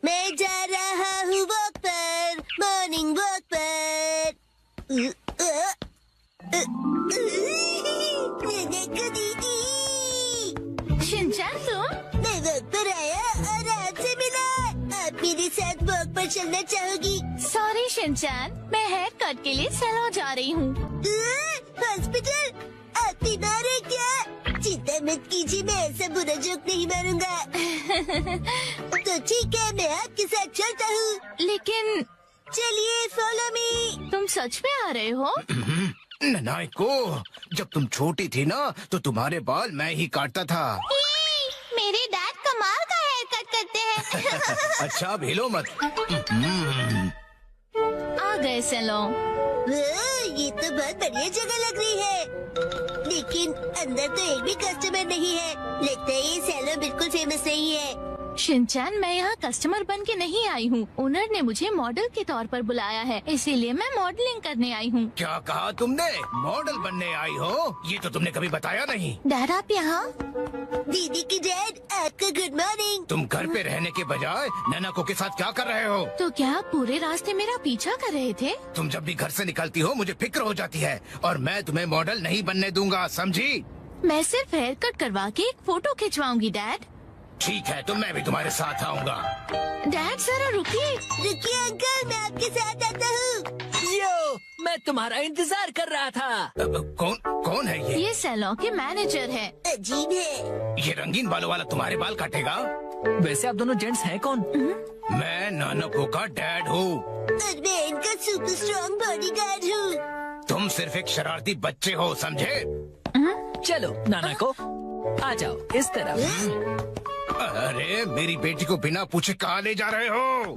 मैं जा रहा हूँ वॉक पर, मॉर्निंग वॉक पर। ननाको दीदी। शिनचैन तुम? मैं वॉक पर आया और आपसे मिला। आप मेरे साथ वॉक पर चलना चाहोगी? सॉरी शिनचैन, मैं हेयर कट के लिए सैलून जा रही हूँ। हॉस्पिटल? आप बीमार है क्या? चिंता मत कीजिए, मैं ऐसा बुरा जोक नहीं मारूंगा। तो ठीक है, मैं आपके साथ चलता हूँ। लेकिन चलिए फॉलो मी। तुम सच में आ रहे हो? नाइको, जब तुम छोटी थी ना तो तुम्हारे बाल मैं ही काटता था। मेरे डैड कमाल का हेयर कट करते हैं। अच्छा, भेलो मत। आ गए सैलून। ये तो बहुत बढ़िया जगह लग रही है, लेकिन अंदर तो एक भी कस्टमर नहीं है। लगता है ये सैलून बिल्कुल फेमस नहीं है। शिनचैन, मैं यहाँ कस्टमर बन के नहीं आई हूँ। ओनर ने मुझे मॉडल के तौर पर बुलाया है, इसीलिए मैं मॉडलिंग करने आई हूँ। क्या कहा तुमने? मॉडल बनने आई हो? ये तो तुमने कभी बताया नहीं। डैड, आप यहाँ? दीदी की डैड, आपका गुड मॉर्निंग। तुम घर पे रहने के बजाय नैनाको के साथ क्या कर रहे हो? तो क्या आप पूरे रास्ते मेरा पीछा कर रहे थे? तुम जब भी घर से निकलती हो मुझे फिक्र हो जाती है, और मैं तुम्हें मॉडल नहीं बनने दूंगा, समझी? मैं सिर्फ हेयर कट करवा के एक फोटो खिंचवाऊंगी डैड। ठीक है, तो मैं भी तुम्हारे साथ आऊंगा। डैड जरा रुकिए। रुकिए अंकल, मैं आपके साथ आता हूँ। यो, मैं तुम्हारा इंतजार कर रहा था। कौन है ये? ये सैलून के मैनेजर है। अजीब है। ये रंगीन बालों वाला तुम्हारे बाल काटेगा? वैसे आप दोनों जेंट्स हैं कौन? मैं नानको का डैड हूँ। और मैं इनका सुपर स्ट्रॉन्ग बॉडीगार्ड हूँ। तुम सिर्फ एक शरारती बच्चे हो, समझे? चलो नानाको, आ जाओ इस तरफ। अरे मेरी बेटी को बिना पूछे कहाँ ले जा रहे हो?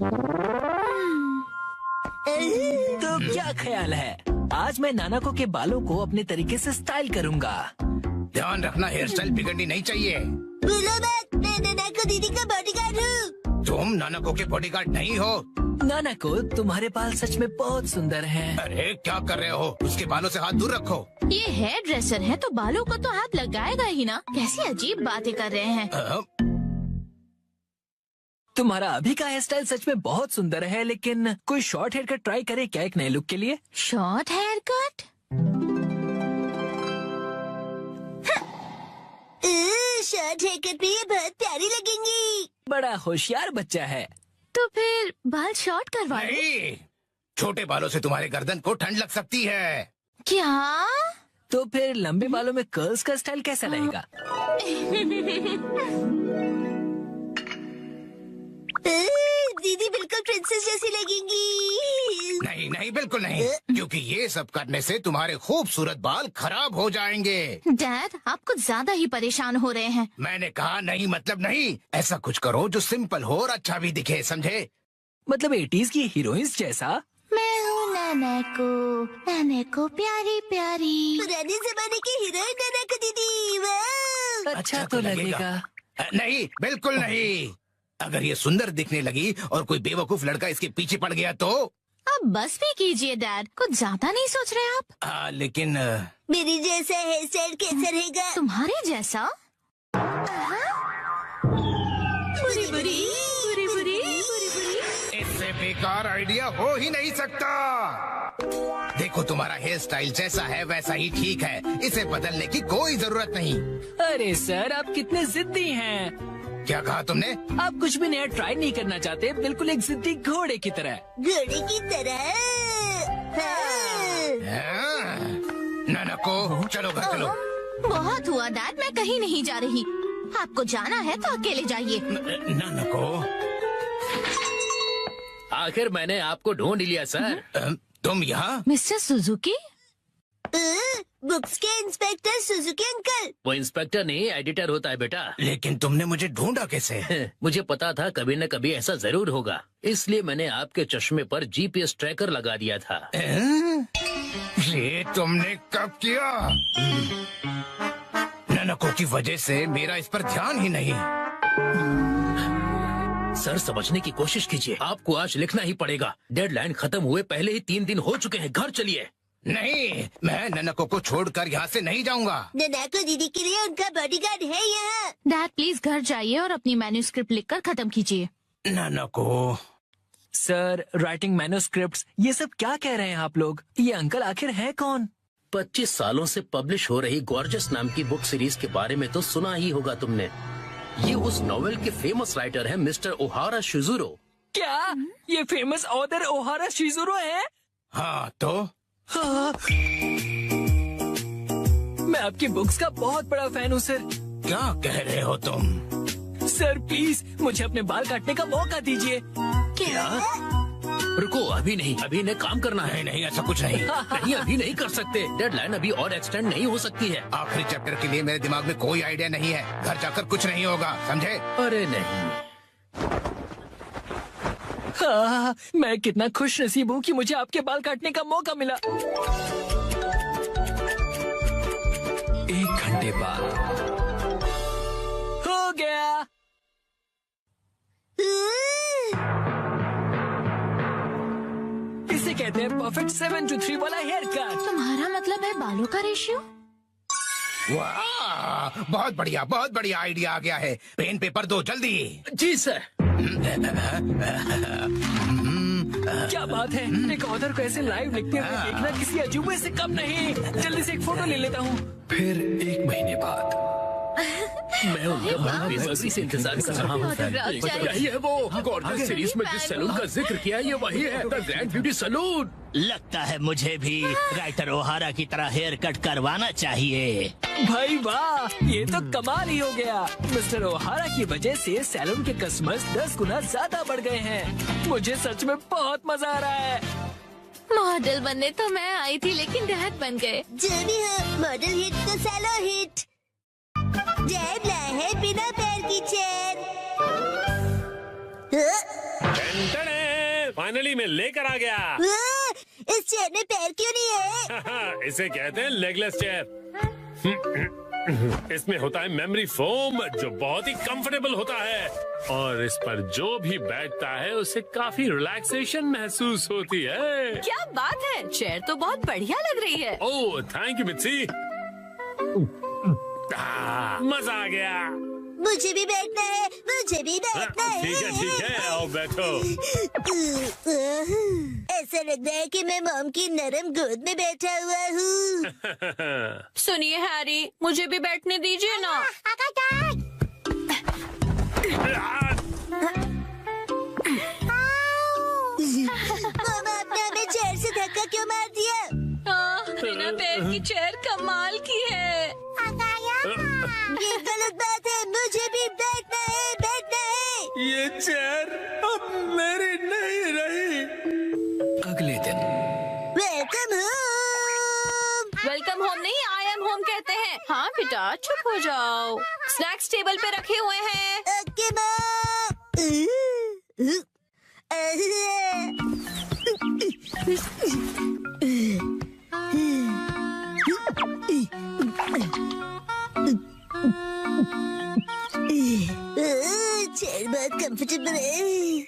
तो क्या ख्याल है, आज मैं नानाको के बालों को अपने तरीके से स्टाइल करूंगा। ध्यान रखना, हेयर स्टाइल बिगड़नी नहीं चाहिए। बोलो मत, मैं नानाको दीदी का बॉडीगार्ड हूँ। तुम नानाको के बॉडीगार्ड नहीं हो। नानाको, तुम्हारे बाल सच में बहुत सुंदर हैं। अरे क्या कर रहे हो? उसके बालों से हाथ दूर रखो। ये हेयर ड्रेसर है तो बालों को तो हाथ लगाएगा ही ना। कैसी अजीब बातें कर रहे हैं। तुम्हारा अभी का हेयर स्टाइल सच में बहुत सुंदर है, लेकिन कोई शॉर्ट हेयर कट ट्राई करे क्या एक नए लुक के लिए? Short hair cut? Short hair cut में ये बहुत प्यारी लगेंगी। बड़ा होशियार बच्चा है। तो फिर बाल शॉर्ट करवा लो। नहीं, छोटे बालों से तुम्हारे गर्दन को ठंड लग सकती है। क्या? तो फिर लंबे बालों में कर्ल्स का स्टाइल कैसा रहेगा? दीदी बिल्कुल प्रिंसेस जैसी लगेंगी। नहीं नहीं, बिल्कुल नहीं, क्योंकि ये सब करने से तुम्हारे खूबसूरत बाल खराब हो जाएंगे। डैड, आप कुछ ज्यादा ही परेशान हो रहे हैं। मैंने कहा नहीं मतलब नहीं। ऐसा कुछ करो जो सिंपल हो और अच्छा भी दिखे, समझे? मतलब 80s की हीरोइंस जैसा। मैं हूँ नानाको प्यारी प्यारी। पुराने जमाने की हीरोइन नानाको दीदी। वाह! अच्छा तो लगेगा। नहीं, बिल्कुल नहीं। अगर ये सुंदर दिखने लगी और कोई बेवकूफ लड़का इसके पीछे पड़ गया तो? अब बस भी कीजिए डैड, कुछ ज्यादा नहीं सोच रहे आप? लेकिन मेरी जैसा हेयर स्टाइल कैसा रहेगा? तुम्हारे जैसा? बुरी बुरी बुरी बुरी। इससे बेकार आइडिया हो ही नहीं सकता। देखो, तुम्हारा हेयर स्टाइल जैसा है वैसा ही ठीक है, इसे बदलने की कोई जरूरत नहीं। अरे सर, आप कितने जिद्दी हैं। क्या कहा तुमने? आप कुछ भी नया ट्राई नहीं करना चाहते, बिल्कुल एक जिद्दी घोड़े की तरह। घोड़े की तरह? नानाको, चलो घर चलो। बहुत हुआ डैड, मैं कहीं नहीं जा रही। आपको जाना है तो अकेले जाइए। नानाको, आखिर मैंने आपको ढूंढ लिया सर। तुम यहाँ? Mister Suzuki? बुक्स के इंस्पेक्टर सुजुकी अंकल। वो इंस्पेक्टर नहीं, एडिटर होता है बेटा। लेकिन तुमने मुझे ढूंढा कैसे? मुझे पता था कभी न कभी ऐसा जरूर होगा, इसलिए मैंने आपके चश्मे पर जीपीएस ट्रैकर लगा दिया था। ये तुमने कब किया? नानाको की वजह से मेरा इस पर ध्यान ही नहीं। सर, समझने की कोशिश कीजिए, आपको आज लिखना ही पड़ेगा। डेडलाइन खत्म हुए पहले ही 3 दिन हो चुके हैं। घर चलिए। नहीं, मैं नानाको को छोड़कर यहाँ से नहीं जाऊँगा। नानाको दीदी के लिए उनका बॉडीगार्ड है यहाँ। डैड प्लीज घर जाइए और अपनी मैन्यूस्क्रिप्ट लिखकर खत्म कीजिए। नानाको। सर, राइटिंग मैन्यूस्क्रिप्ट्स, ये सब क्या कह रहे हैं आप लोग? ये अंकल आखिर है कौन? 25 सालों से पब्लिश हो रही गॉर्जियस नाम की बुक सीरीज के बारे में तो सुना ही होगा तुमने। ये उस नॉवेल के फेमस राइटर हैं मिस्टर ओहारा शिजुरो। क्या ये फेमस ऑथर ओहारा शिजुरो है? हाँ तो? हाँ। मैं आपकी बुक्स का बहुत बड़ा फैन हूँ सर। क्या कह रहे हो तुम? सर प्लीज मुझे अपने बाल काटने का मौका दीजिए। क्या? रुको, अभी नहीं, अभी इन्हें काम करना है। नहीं, ऐसा कुछ नहीं। नहीं, अभी नहीं कर सकते। डेडलाइन अभी और एक्सटेंड नहीं हो सकती है। आखिरी चैप्टर के लिए मेरे दिमाग में कोई आइडिया नहीं है। घर जाकर कुछ नहीं होगा, समझे? अरे नहीं। मैं कितना खुश नसीब हूँ कि मुझे आपके बाल काटने का मौका मिला। 1 घंटे बाद हो गया। इसे कहते हैं परफेक्ट 7 to 3 वाला हेयर कट। तुम्हारा मतलब है बालों का रेशियो? वाह, बहुत बढ़िया आइडिया आ गया है। पेन पेपर दो जल्दी। जी सर। क्या बात है, एक ऑथर को ऐसे लाइव लिखते हुए देखना किसी अजूबे से कम नहीं। जल्दी से एक फोटो ले लेता हूँ। फिर 1 महीने बाद मैं उनका बेसब्री से इंतजार कर रहा हूँ। यही है वो गॉर्जियस सीरीज में जिस सैलून का जिक्र किया, ये वही है, द ग्रैंड ब्यूटी सैलून। लगता है मुझे भी राइटर ओहारा की तरह हेयर कट करवाना चाहिए। भाई वाह, ये तो कमाल ही हो गया। मिस्टर ओहारा की वजह से सैलून के कस्टमर्स 10 गुना ज्यादा बढ़ गए हैं। मुझे सच में बहुत मजा आ रहा है। मॉडल बनने तो मैं आई थी, लेकिन डैड बन गए। जो भी हो, मॉडल हिट तो सैलो हिट। डैड लाए है बिना पैर की चेयर। फाइनली मैं लेकर आ गया। इस चेयर में पैर क्यों नहीं है? इसे कहते हैं लेगलेस चेयर। इसमें होता है मेमोरी फोम, जो बहुत ही कंफर्टेबल होता है, और इस पर जो भी बैठता है उसे काफी रिलैक्सेशन महसूस होती है। क्या बात है, चेयर तो बहुत बढ़िया लग रही है। Oh thank you Mitsi. मजा आ गया। मुझे भी बैठना है, मुझे भी बैठना है। ठीक है, आओ बैठो। ऐसा लग रहा है कि मैं मॉम की नरम गोद में बैठा हुआ हूँ। सुनिए हैरी, मुझे भी बैठने दीजिए ना। मॉम, आपने हमें चेयर से धक्का क्यों मार दिया? बिना पैर की चेयर कमाल की है। ये गलत बात है, मुझे भी बैठना है, बैठना है। ये चेयर अब मेरी नहीं रही। अगले दिन वेलकम होम। वेलकम होम नहीं, आई एम होम कहते हैं। हाँ बेटा, चुप हो जाओ। स्नैक्स टेबल पे रखे हुए हैं। Okay mom. चेयर बहुत कंफर्टेबल है।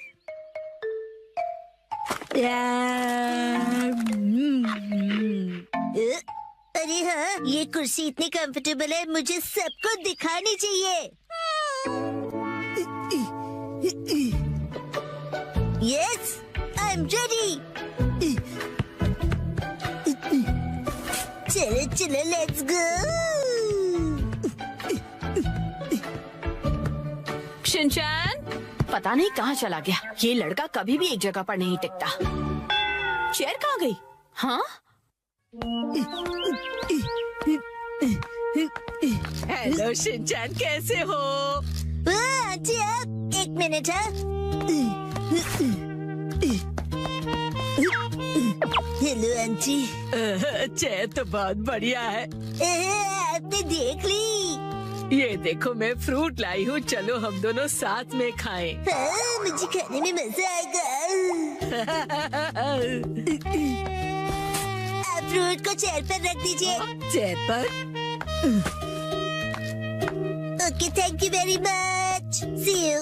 अरे हाँ, ये कुर्सी इतनी कंफर्टेबल है, मुझे सबको दिखानी चाहिए। Yes, I am ready. चलो चलो, लेट्स गो। शिनचैन, पता नहीं कहाँ चला गया। ये लड़का कभी भी एक जगह पर नहीं टिकता। चेयर कहाँ गई? हाँ? हेलो शिनचैन, कैसे हो? आंटी, आप 1 मिनट। Hello aunty. चेयर तो बहुत बढ़िया है। आपने देख ली? ये देखो, मैं फ्रूट लाई हूँ, चलो हम दोनों साथ में खाएं। हाँ, मुझे खाने में मजा आएगा। आप फ्रूट को चेयर पर रख दीजिए। चेयर पर? Okay, thank you very much. See you.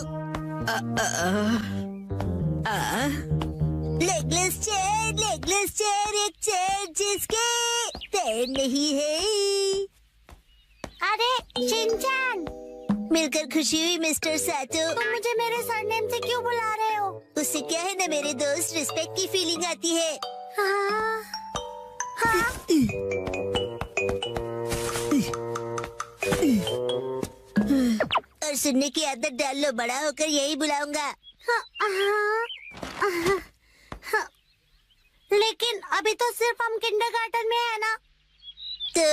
Legless chair, एक चेयर जिसके पैर नहीं है। अरे शिनचैन, मिलकर खुशी हुई मिस्टर सातो। तुम मुझे मेरे सरनेम से क्यों बुला रहे हो? उससे क्या है ना मेरे दोस्त, रिस्पेक्ट की फीलिंग आती है। हाँ, हाँ। और सुनने की आदत डाल लो, बड़ा होकर यही बुलाऊंगा। लेकिन अभी तो सिर्फ हम किंडरगार्टन में है ना। तो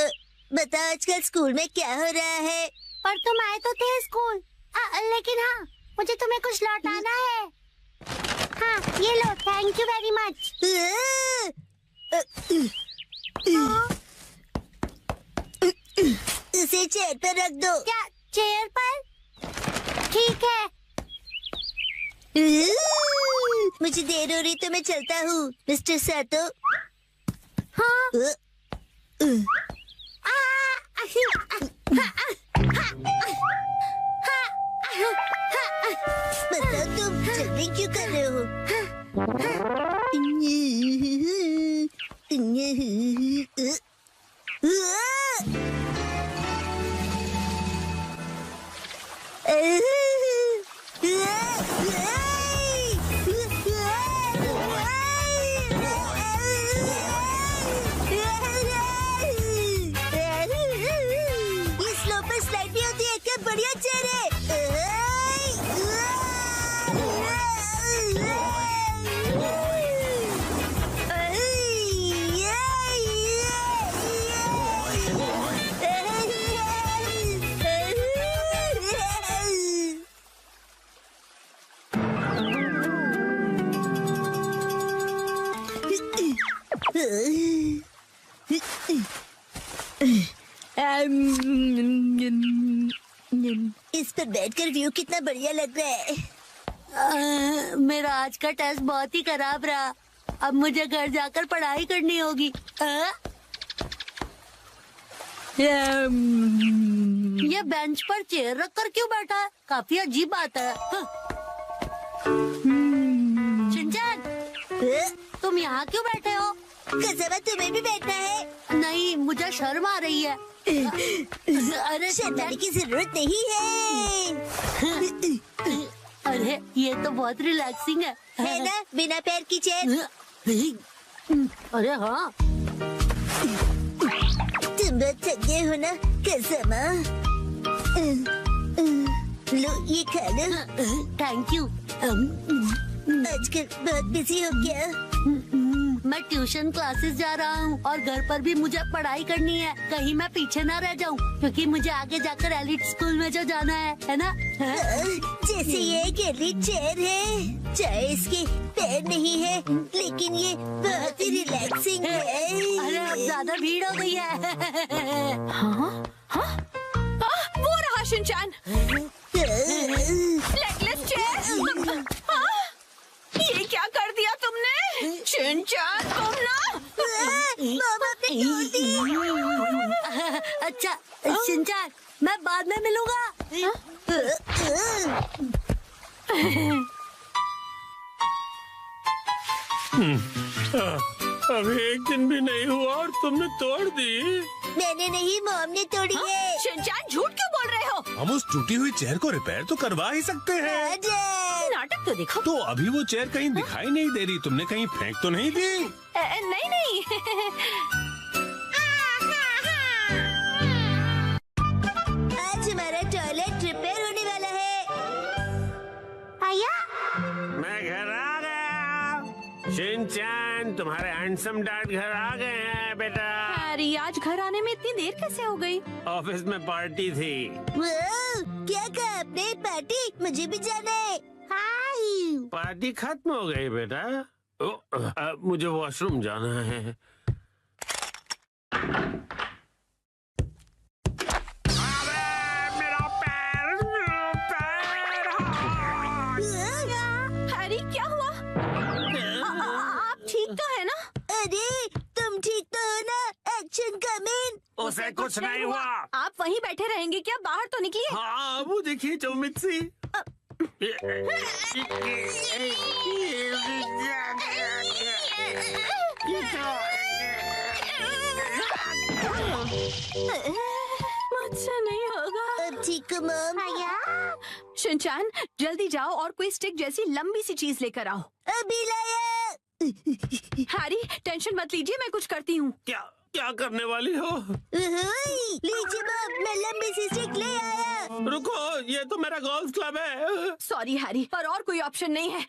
बताओ आजकल स्कूल में क्या हो रहा है? पर तुम आए तो थे स्कूल। लेकिन हाँ, मुझे तुम्हें कुछ लौटाना है। हाँ, ये लो, थैंक यू वेरी मच। उसे चेयर पर रख दो। क्या चेयर पर? ठीक है। मुझे देर हो रही तो मैं चलता हूँ मिस्टर सातो। हाँ? बताओ तुम जल्दी क्यों कर रहे हो? ये स्लो पर स्लाइड भी होती है क्या? बढ़िया चेहरे। इस पर बैठकर व्यू कितना बढ़िया लग रहा है। मेरा आज का टेस्ट बहुत ही खराब रहा। अब मुझे घर जाकर पढ़ाई करनी होगी। ये बेंच पर चेयर रखकर क्यों बैठा है? काफी अजीब बात है। शिनचैन, तुम यहाँ क्यों बैठे हो? कसम है तुम्हें भी बैठना है? नहीं, मुझे शर्म आ रही है। अरे शर्माने की जरूरत नहीं है। अरे ये तो बहुत रिलैक्सिंग है ना, बिना पैर की चेयर। अरे हाँ, तुम बहुत थक गए हो ना कसम। लो ये खा लो। Thank you. आजकल बहुत बिजी हो गया। मैं ट्यूशन क्लासेस जा रहा हूँ और घर पर भी मुझे पढ़ाई करनी है। कहीं मैं पीछे ना रह जाऊँ, क्योंकि मुझे आगे जाकर एलिट स्कूल में जो जाना है ना। जैसे ये एक एलिट चेयर है, चाहे इसके पैर नहीं है, लेकिन ये बहुत ही रिलैक्सिंग है। अरे अब ज्यादा भीड़ हो गई है। हाँ? हाँ? वो रहा शिनचैन। Legless chair. हाँ? ये क्या कर दिया तुमने? शिनचैन तुम ना। मामा ने तोड़ दी। अच्छा शिनचैन, मैं बाद में मिलूंगा। अभी एक दिन भी नहीं हुआ और तुमने तोड़ दी। मैंने नहीं, मॉम ने तोड़ी है। शिनचैन झूठ क्यों बोल रहे हो? हम उस टूटी हुई चेयर को रिपेयर तो करवा ही सकते हैं। नाटक तो देखो। तो अभी वो चेयर कहीं दिखाई नहीं दे रही, तुमने कहीं फेंक तो नहीं दी? नहीं नहीं। आज हमारा टॉयलेट रिपेयर होने वाला है। आया? मैं घर आ गया। शिनचैन, तुम्हारे हैंडसम डैड घर आ गए हैं बेटा। हैरी, आज घर आने में इतनी देर कैसे हो गई? ऑफिस में पार्टी थी। क्या कहा आपने? पार्टी? मुझे भी जाना है। हाय। पार्टी खत्म हो गई बेटा। मुझे वॉशरूम जाना है। हैरी क्या हुआ? आप ठीक तो है ना? अरे तुम ठीक तो हो ना? Action coming. उसे कुछ नहीं हुआ। आप वहीं बैठे रहेंगे क्या? बाहर तो निकलिए। हाँ, वो देखिए चौमित सी। मुझसे नहीं होगा। अब ठीक हो मॉम? शिनचैन, जल्दी जाओ और कोई स्टिक जैसी लंबी सी चीज लेकर आओ। अभी लाया। हैरी, टेंशन मत लीजिए, मैं कुछ करती हूँ। क्या करने वाली हो? लीजिए मॉम, मैं लंबी सी स्टिक ले आया। रुको, ये तो मेरा गोल्फ क्लब है। सॉरी हैरी, पर और कोई ऑप्शन नहीं है।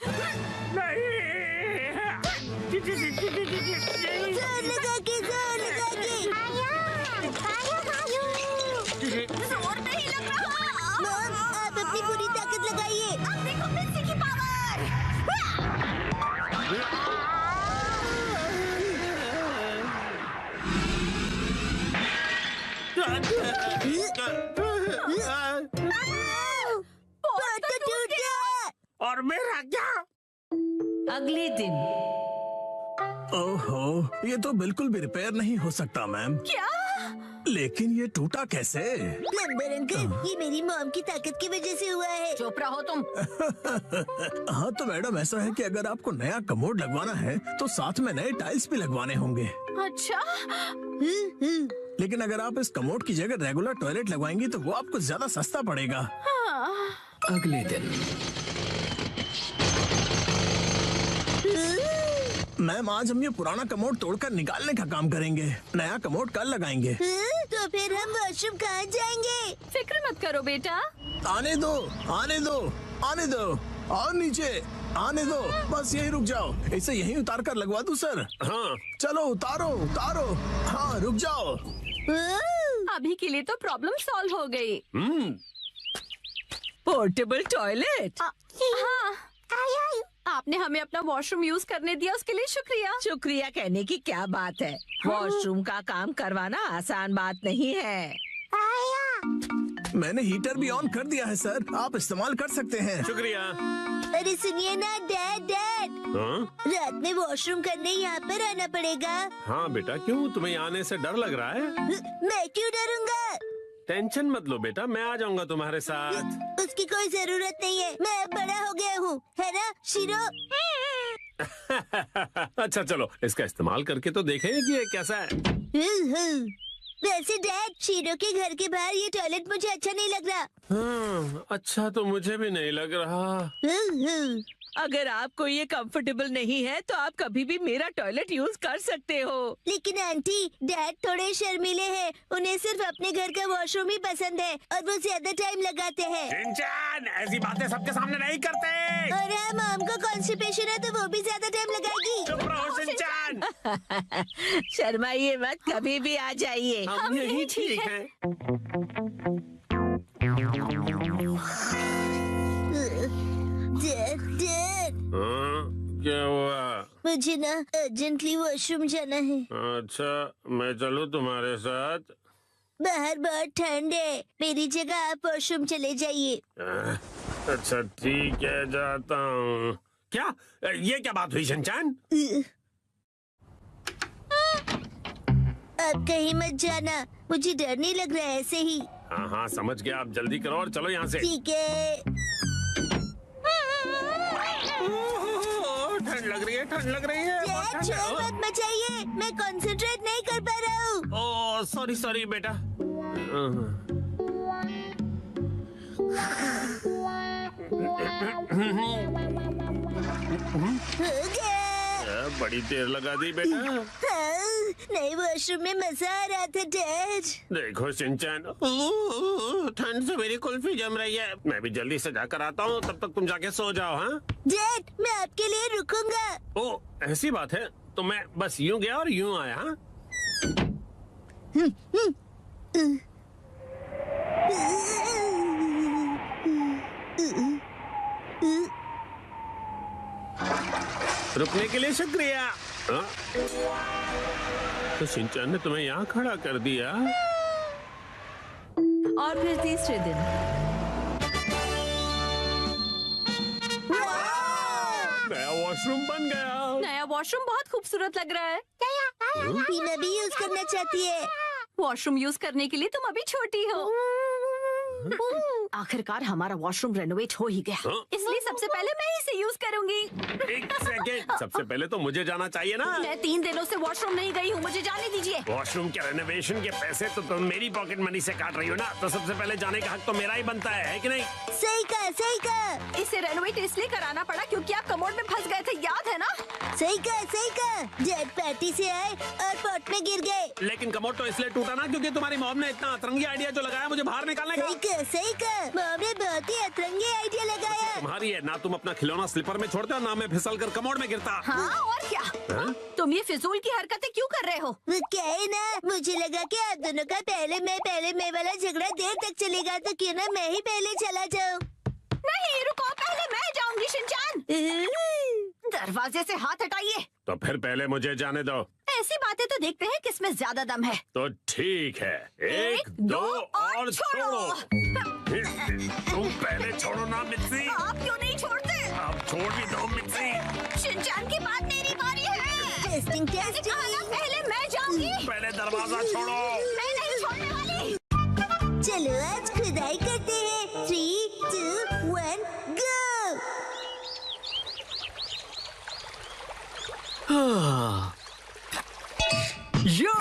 जोर लगा के। जोर नहीं लग रहा। मॉम, आप अपनी पूरी ताकत लगाइए। अब देखो मिक्सी की पावर। और मेरा क्या? अगले दिन। ओहो, ये तो बिल्कुल भी रिपेयर नहीं हो सकता मैम। क्या? लेकिन ये टूटा कैसे? प्लम्बर अंकल, ये मेरी मॉम की ताकत की वजह से हुआ है। चुप रहो तुम। हाँ तो मैडम, ऐसा है कि अगर आपको नया कमोड लगवाना है तो साथ में नए टाइल्स भी लगवाने होंगे। अच्छा। लेकिन अगर आप इस कमोड की जगह रेगुलर टॉयलेट लगवाएंगी तो वो आपको ज्यादा सस्ता पड़ेगा। हाँ। अगले दिन। मैम, आज हम ये पुराना कमोड तोड़कर निकालने का काम करेंगे। नया कमोड कल लगाएंगे। तो फिर हम वॉशरूम कहाँ जाएंगे? फिक्र मत करो बेटा। आने दो, आने दो, आने दो, और नीचे आने दो। बस यही रुक जाओ। इसे यहीं उतार कर लगवा दूं सर? हाँ चलो उतारो उतारो। हाँ रुक जाओ। अभी के लिए तो प्रॉब्लम सॉल्व हो गई। Portable toilet. हाँ, आपने हमें अपना वॉशरूम यूज करने दिया, उसके लिए शुक्रिया। शुक्रिया कहने की क्या बात है। वॉशरूम का काम करवाना आसान बात नहीं है। मैंने हीटर भी ऑन कर दिया है सर, आप इस्तेमाल कर सकते हैं। शुक्रिया। अरे सुनिए ना डैड, रात में वॉशरूम करने यहाँ पर आना पड़ेगा। हाँ बेटा, क्यों? तुम्हें आने से डर लग रहा है? मैं क्यों डरूंगा? टेंशन मत लो बेटा, मैं आ जाऊंगा तुम्हारे साथ। उसकी कोई जरूरत नहीं है, मैं अब बड़ा हो गया हूँ, है ना शिरो? अच्छा चलो, इसका इस्तेमाल करके तो देखें कि ये कैसा है। वैसे डैड, शीरो के घर के बाहर ये टॉयलेट मुझे अच्छा नहीं लग रहा। हाँ, अच्छा तो मुझे भी नहीं लग रहा। अगर आपको ये कंफर्टेबल नहीं है तो आप कभी भी मेरा टॉयलेट यूज कर सकते हो। लेकिन आंटी, डैड थोड़े शर्मीले हैं, उन्हें सिर्फ अपने घर का वॉशरूम ही पसंद है और वो ज्यादा टाइम लगाते हैं। शिनचैन, ऐसी बातें सबके सामने नहीं करते। और मॉम को कॉन्स्टिपेशन है तो वो भी ज्यादा टाइम लगाएगी। चुप रहो शिनचैन। शर्माइए मत, कभी भी आ जाइए। हम यही ठीक है। डैड, क्या हुआ? मुझे ना अर्जेंटली वॉशरूम जाना है। अच्छा, मैं चलूं तुम्हारे साथ? बाहर बहुत ठंड है, मेरी जगह आप वॉशरूम चले जाइए। अच्छा ठीक है, जाता हूँ। क्या ये क्या बात हुई शिनचैन? अब कहीं मत जाना, मुझे डर नहीं लग रहा है, ऐसे ही। हाँ हाँ समझ गया, आप जल्दी करो और चलो यहाँ से। ठीक है। ठंड लग रही है, ठंड लग रही है। शोर मत मचाइए, मैं कंसंट्रेट नहीं कर पा रहा हूँ। ओह सॉरी सॉरी बेटा। हो गया। बड़ी देर लगा दी बेटा। हाँ, नए वॉशरूम में मजा आ रहा था डैड। देखो शिनचैन, ठंड से मेरी कुल्फी जम रही है। मैं भी जल्दी से जाकर आता हूँ, तब तक तुम जाके सो जाओ। हाँ डैड, मैं आपके लिए रुकूंगा। ओह ऐसी बात है, तो मैं बस यूं गया और यूं आया। हाँ रुकने के लिए शुक्रिया। हाँ? तो शिनचैन ने तुम्हें यहाँ खड़ा कर दिया। और फिर तीसरे दिन। नया वॉशरूम बन गया। नया वॉशरूम बहुत खूबसूरत लग रहा है। टीना भी यूज करना चाहती है। वॉशरूम यूज करने के लिए तुम अभी छोटी हो। आखिरकार हमारा वॉशरूम रेनोवेट हो ही गया। इसलिए सबसे पहले मैं इसे यूज करूंगी। एक सेकेंड, सबसे पहले तो मुझे जाना चाहिए ना। मैं 3 दिनों से वॉशरूम नहीं गई हूँ, मुझे जाने दीजिए। वॉशरूम के रेनोवेशन के पैसे तो तुम मेरी पॉकेट मनी से काट रही हो ना, तो सबसे पहले जाने का हक तो मेरा ही बनता है कि नहीं? सही कहा, सही कहा। इसे रेनोवेट इसलिए कराना पड़ा क्योंकि आप कमोड में फंस गए थे, याद है ना? सही कहा, सही कहा। डैड पार्टी से आए और पॉट में गिर गए। लेकिन कमोड तो इसलिए टूटा ना क्योंकि तुम्हारी मॉम ने इतना अतरंगी आइडिया जो लगाया मुझे बाहर निकालने का। सही कहा, सही कहा। मॉम ने बहुत ही अतरंगी आइडिया लगाया। तुम्हारी है ना, तुम अपना खिलौना स्लीपर में छोड़ते हो ना मैं फिसल कर कमोड में गिरता। हाँ और क्या? हाँ? तुम ये फिजूल की हरकतें क्यों कर रहे हो? वो क्या है ना, मुझे लगा कि आप दोनों का पहले मैं वाला झगड़ा देर तक चलेगा, तो क्यों ना मैं ही पहले चला जाऊँ। नहीं रुको, पहले मैं जाऊंगी शिनचैन। दरवाजे से हाथ हटाइए। तो फिर पहले मुझे जाने दो। ऐसी बातें तो देखते हैं किसमें ज्यादा दम है। तो ठीक है, 1 2 और छोड़ो। तुम पहले छोड़ो ना मिस्सी। आप क्यों नहीं छोड़ते? अब छोड़ भी दो मिक्सी। शिनचैन की बात मेरी बारी है। Testing testing. पहले मैं जाऊंगी। पहले दरवाजा छोड़ो। मैं नहीं छोड़ने वाली। चलो आज खुदाई करते हैं। 3, 2, 1 गो। यो,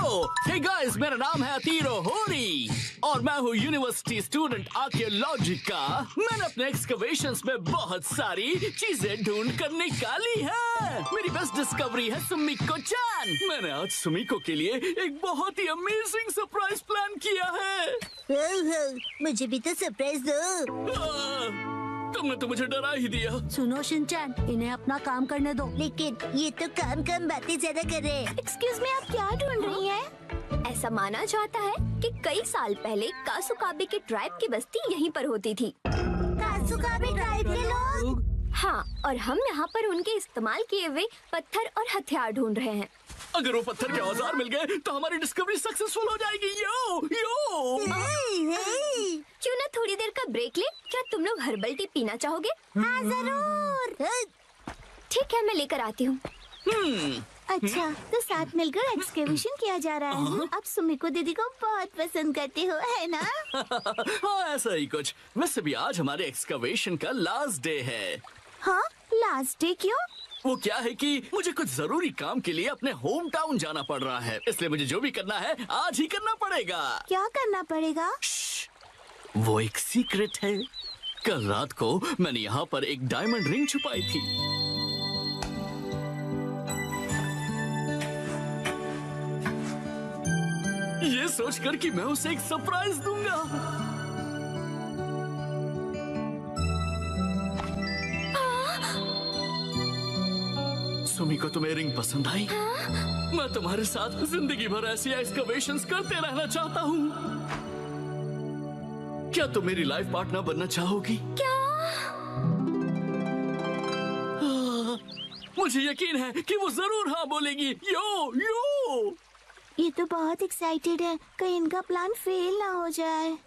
हे गाइस, मेरा नाम है अतीरो होरी और मैं हूँ यूनिवर्सिटी स्टूडेंट आर्कियोलॉजी का। मैंने अपने एक्सकवेशंस में बहुत सारी चीजें ढूंढ कर निकाली है। मेरी बेस्ट डिस्कवरी है सुमिको चान। मैंने आज सुमिको के लिए एक बहुत ही अमेजिंग सरप्राइज प्लान किया है। मुझे भी तो सरप्राइज दो। तुमने तो मुझे डरा ही दिया। सुनो शिनचैन, इन्हें अपना काम करने दो। लेकिन ये तो काम बातें ज्यादा कर रहे हैं। एक्सक्यूज मी, आप क्या ढूंढ रही हैं? ऐसा माना जाता है कि कई साल पहले कासुकाबे के ट्राइब की बस्ती यहीं पर होती थी। कासुकाबे ट्राइब के लोग? हाँ, और हम यहाँ पर उनके इस्तेमाल किए हुए पत्थर और हथियार ढूंढ रहे हैं। अगर वो पत्थर के औजार मिल गए तो हमारी डिस्कवरी सक्सेसफुल हो जाएगी। यो यो। क्यों ना थोड़ी देर का ब्रेक ले? क्या तुम लोग हर्बल टी पीना चाहोगे? हाँ जरूर। ठीक है, मैं लेकर आती हूँ। अच्छा, तो साथ मिलकर एक्सकेवेशन किया जा रहा है। अब सुमिको दीदी को बहुत पसंद करते हो, है ना? हाँ, ऐसा ही कुछ। वैसे भी आज हमारे एक्सकवेशन का लास्ट डे है। हाँ, लास्ट डे क्यों? वो क्या है कि मुझे कुछ जरूरी काम के लिए अपने होम टाउन जाना पड़ रहा है, इसलिए मुझे जो भी करना है आज ही करना पड़ेगा। क्या करना पड़ेगा? वो एक सीक्रेट है। कल रात को मैंने यहाँ पर एक डायमंड रिंग छुपाई थी। ये सोचकर कि मैं उसे एक सरप्राइज दूंगा। सुमिको, तुम्हें रिंग पसंद आई? मैं तुम्हारे साथ जिंदगी भर ऐसी एक्सकवेशंस करते रहना चाहता हूँ। क्या तुम मेरी लाइफ पार्टनर बनना चाहोगी? क्या? मुझे यकीन है कि वो जरूर हाँ बोलेगी। यो यो। ये तो बहुत एक्साइटेड है, कहीं इनका प्लान फेल ना हो जाए।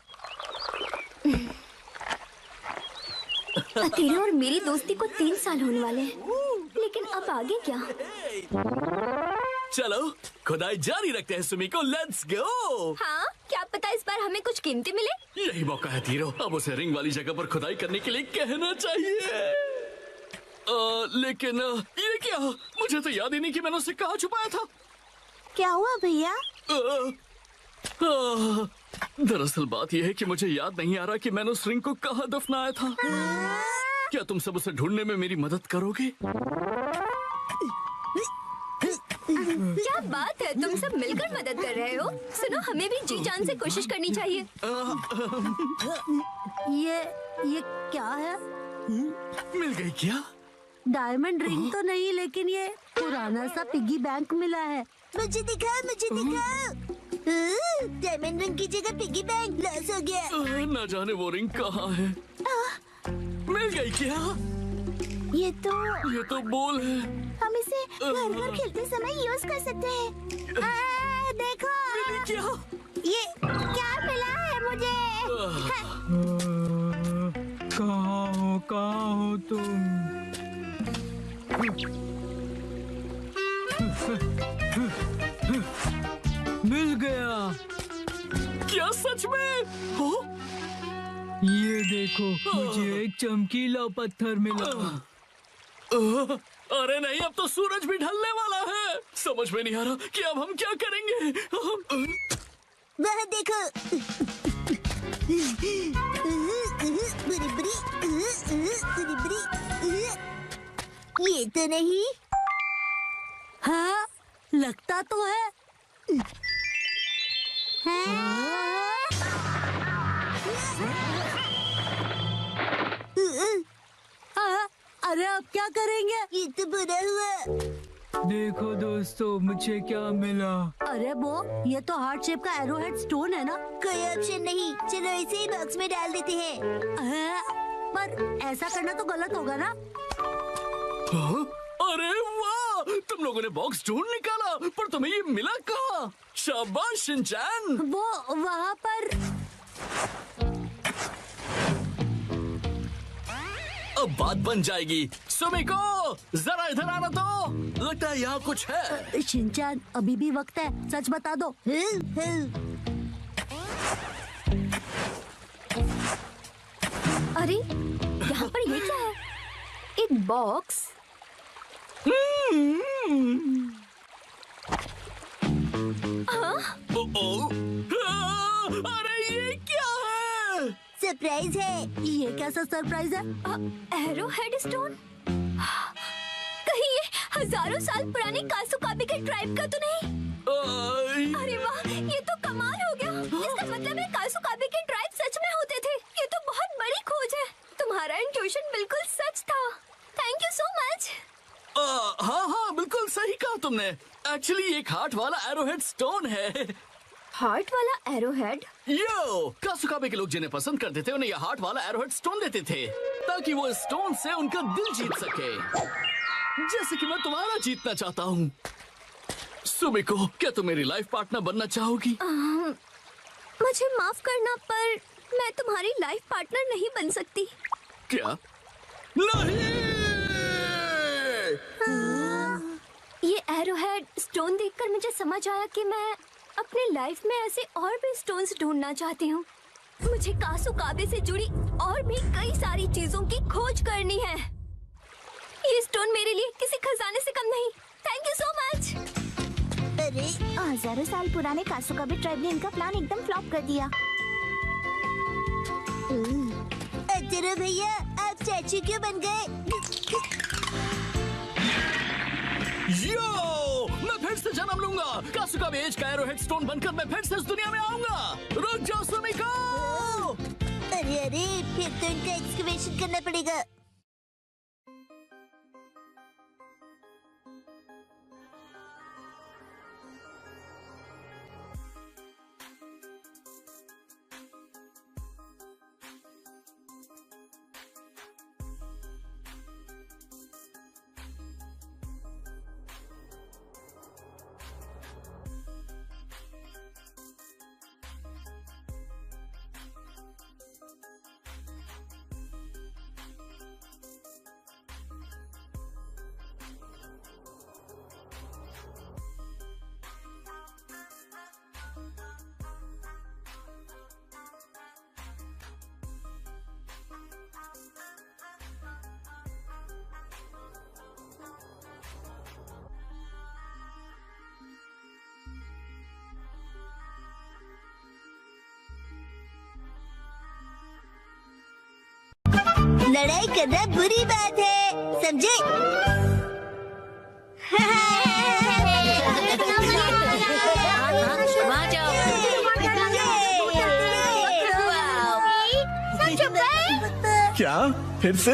तेरे और मेरी दोस्ती को 3 साल होने वाले हैं, लेकिन अब आगे क्या? चलो खुदाई जारी रखते हैं सुमिको, लेट्स गो। हाँ, क्या पता इस बार हमें कुछ कीमती मिले। यही मौका है तीरो, अब उसे रिंग वाली जगह पर खुदाई करने के लिए कहना चाहिए। लेकिन ये क्या? मुझे तो याद ही नहीं कि मैंने उसे कहाँ छुपाया था। क्या हुआ भैया? दरअसल बात यह है कि मुझे याद नहीं आ रहा कि मैंने उस रिंग को कहाँ दफनाया था। क्या तुम सब उसे ढूंढने में मेरी मदद करोगे? क्या बात है, तुम सब मिलकर मदद कर रहे हो। सुनो, हमें भी जी जान से कोशिश करनी चाहिए। ये क्या है? मिल गई क्या? डायमंड रिंग तो नहीं, लेकिन ये पुराना सा पिगी बैंक मिला है। मुझे दिखाओ, मुझे दिखाओ। डायमंड रिंग की जगह पिगी बैंक लॉस हो गया। न जाने वो रिंग कहाँ है। मिल गई क्या? ये तो बोल है। हम इसे घर घर खेलते समय यूज कर सकते हैं। देखो क्या? ये क्या मिला है मुझे? कहाँ हो तुम? मिल गया। क्या सच में? हो? ये देखो, मुझे एक चमकीला पत्थर मिला। अरे नहीं, अब तो सूरज भी ढलने वाला है। समझ में नहीं आ रहा कि अब हम क्या करेंगे। वह देखो। ये तो नहीं। हाँ, लगता तो है। अरे अब क्या करेंगे? ये तो बुरा हुआ। देखो दोस्तों, मुझे क्या मिला। अरे वो, ये तो हार्ट शेप का एरोहेड स्टोन है ना। कोई ऑप्शन नहीं, चलो इसे ही बॉक्स में डाल देते हैं। पर ऐसा करना तो गलत होगा ना। अरे वाह, तुम लोगों ने बॉक्स ढूंढ निकाला, पर तुम्हें ये मिला कहाँ? शाबाश शिनचैन। वो वहाँ पर। अब बात बन जाएगी। सुमिको, जरा इधर आना तो। लगता है यहाँ कुछ है। शिनचैन, अभी भी वक्त है, सच बता दो। अरे यहाँ पर ये क्या है? एक बॉक्स। अरे ये क्या है? सरप्राइज है। ये कैसा सरप्राइज है? Arrow head stone? कहीं ये हजारों साल पुराने कासुकाबे के ट्राइब का तो नहीं? अरे वाह, ये तो कमाल हो गया। इसका मतलब है कासुकाबे के ट्राइब सच में होते थे। ये तो बहुत बड़ी खोज है। तुम्हारा इंट्यूशन बिल्कुल सच था। Thank you so much. हाँ, बिल्कुल सही कहा तुमने। एक्चुअली एक हार्ट वाला एरोहेड स्टोन है। हार्ट वाला एरोहेड? यो, कासुकाबे के लोग जिन्हें पसंद करते थे उन्हें यह हार्ट वाला एरोहेड स्टोन देते थे ताकि वो स्टोन से उनका दिल जीत सके, जैसे कि मैं तुम्हारा जीतना चाहता हूँ। सुमिको, क्या तुम मेरी लाइफ पार्टनर बनना चाहोगी? मुझे माफ करना, पर मैं तुम्हारी लाइफ पार्टनर नहीं बन सकती। क्या? नहीं! ये एरोहेड स्टोन देखकर मुझे समझ आया कि मैं अपनी लाइफ में ऐसे और भी स्टोन्स ढूंढना चाहती हूँ। मुझे कासुकाबे से जुड़ी और भी कई सारी चीजों की खोज करनी है। ये स्टोन मेरे लिए किसी खजाने से कम नहीं। Thank you so much. अरे हजारों साल पुराने कासुकाबे ट्राइब ने इनका प्लान एकदम फ्लॉप कर दिया। अतरो भैया, आप चाचू क्यों बन गए? यो, मैं फिर से जन्म लूंगा। कासुकाबे एज का एरोहेड स्टोन बनकर मैं फिर से इस दुनिया में आऊंगा। रुक जाओ सुमिको। अरे, फिर तो इनका एक्सकवेशन करना पड़ेगा। लड़ाई करना बुरी बात है, समझे? क्या फिर से?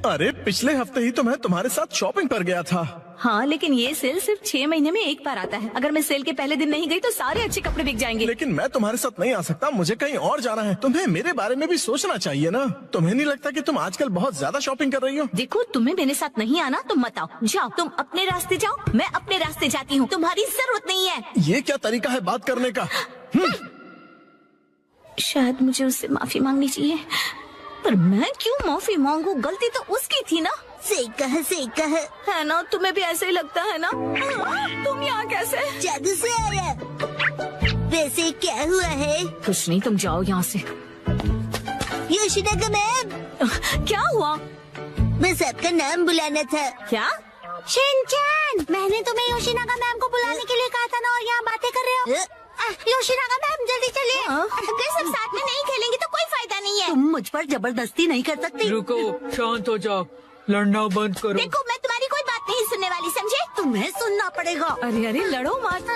अरे पिछले हफ्ते ही तो मैं तुम्हारे साथ शॉपिंग पर गया था। हाँ, लेकिन ये सेल सिर्फ 6 महीने में एक बार आता है। अगर मैं सेल के पहले दिन नहीं गई तो सारे अच्छे कपड़े बिक जाएंगे। लेकिन मैं तुम्हारे साथ नहीं आ सकता, मुझे कहीं और जाना है। तुम्हें मेरे बारे में भी सोचना चाहिए ना। तुम्हें नहीं लगता कि तुम आजकल बहुत ज्यादा शॉपिंग कर रही हो? देखो, तुम्हें मेरे साथ नहीं आना तो मत आओ। जाओ, तुम अपने रास्ते जाओ, मैं अपने रास्ते जाती हूँ। तुम्हारी जरूरत नहीं है। ये क्या तरीका है बात करने का? शायद मुझे उससे माफी मांगनी चाहिए, पर मैं क्यों माफी मांगू? गलती तो उसकी थी ना। सही कहा है ना? तुम्हें भी ऐसे ही लगता है ना? तुम यहाँ कैसे? जादू से आया। वैसे क्या हुआ है? कुछ नहीं, तुम जाओ यहाँ से। योशिनागा मैम, क्या हुआ? बस आपका नाम बुलाना था। क्या? शिनचैन, मैंने तुम्हें योशिनागा मैम को बुलाने के लिए कहा था ना, और यहाँ बातें कर रहे हो। योशिनागा मैम, जल्दी चलिए। अगर सब साथ में नहीं खेलेंगे तो कोई फायदा नहीं है। तुम मुझ पर जबरदस्ती नहीं कर सकती। रुको, शांत हो जाओ, लड़ना बंद करो। देखो, मैं तुम्हारी कोई बात नहीं सुनने वाली, समझे? तुम्हें सुनना पड़ेगा। अरे अरे, लड़ो मत।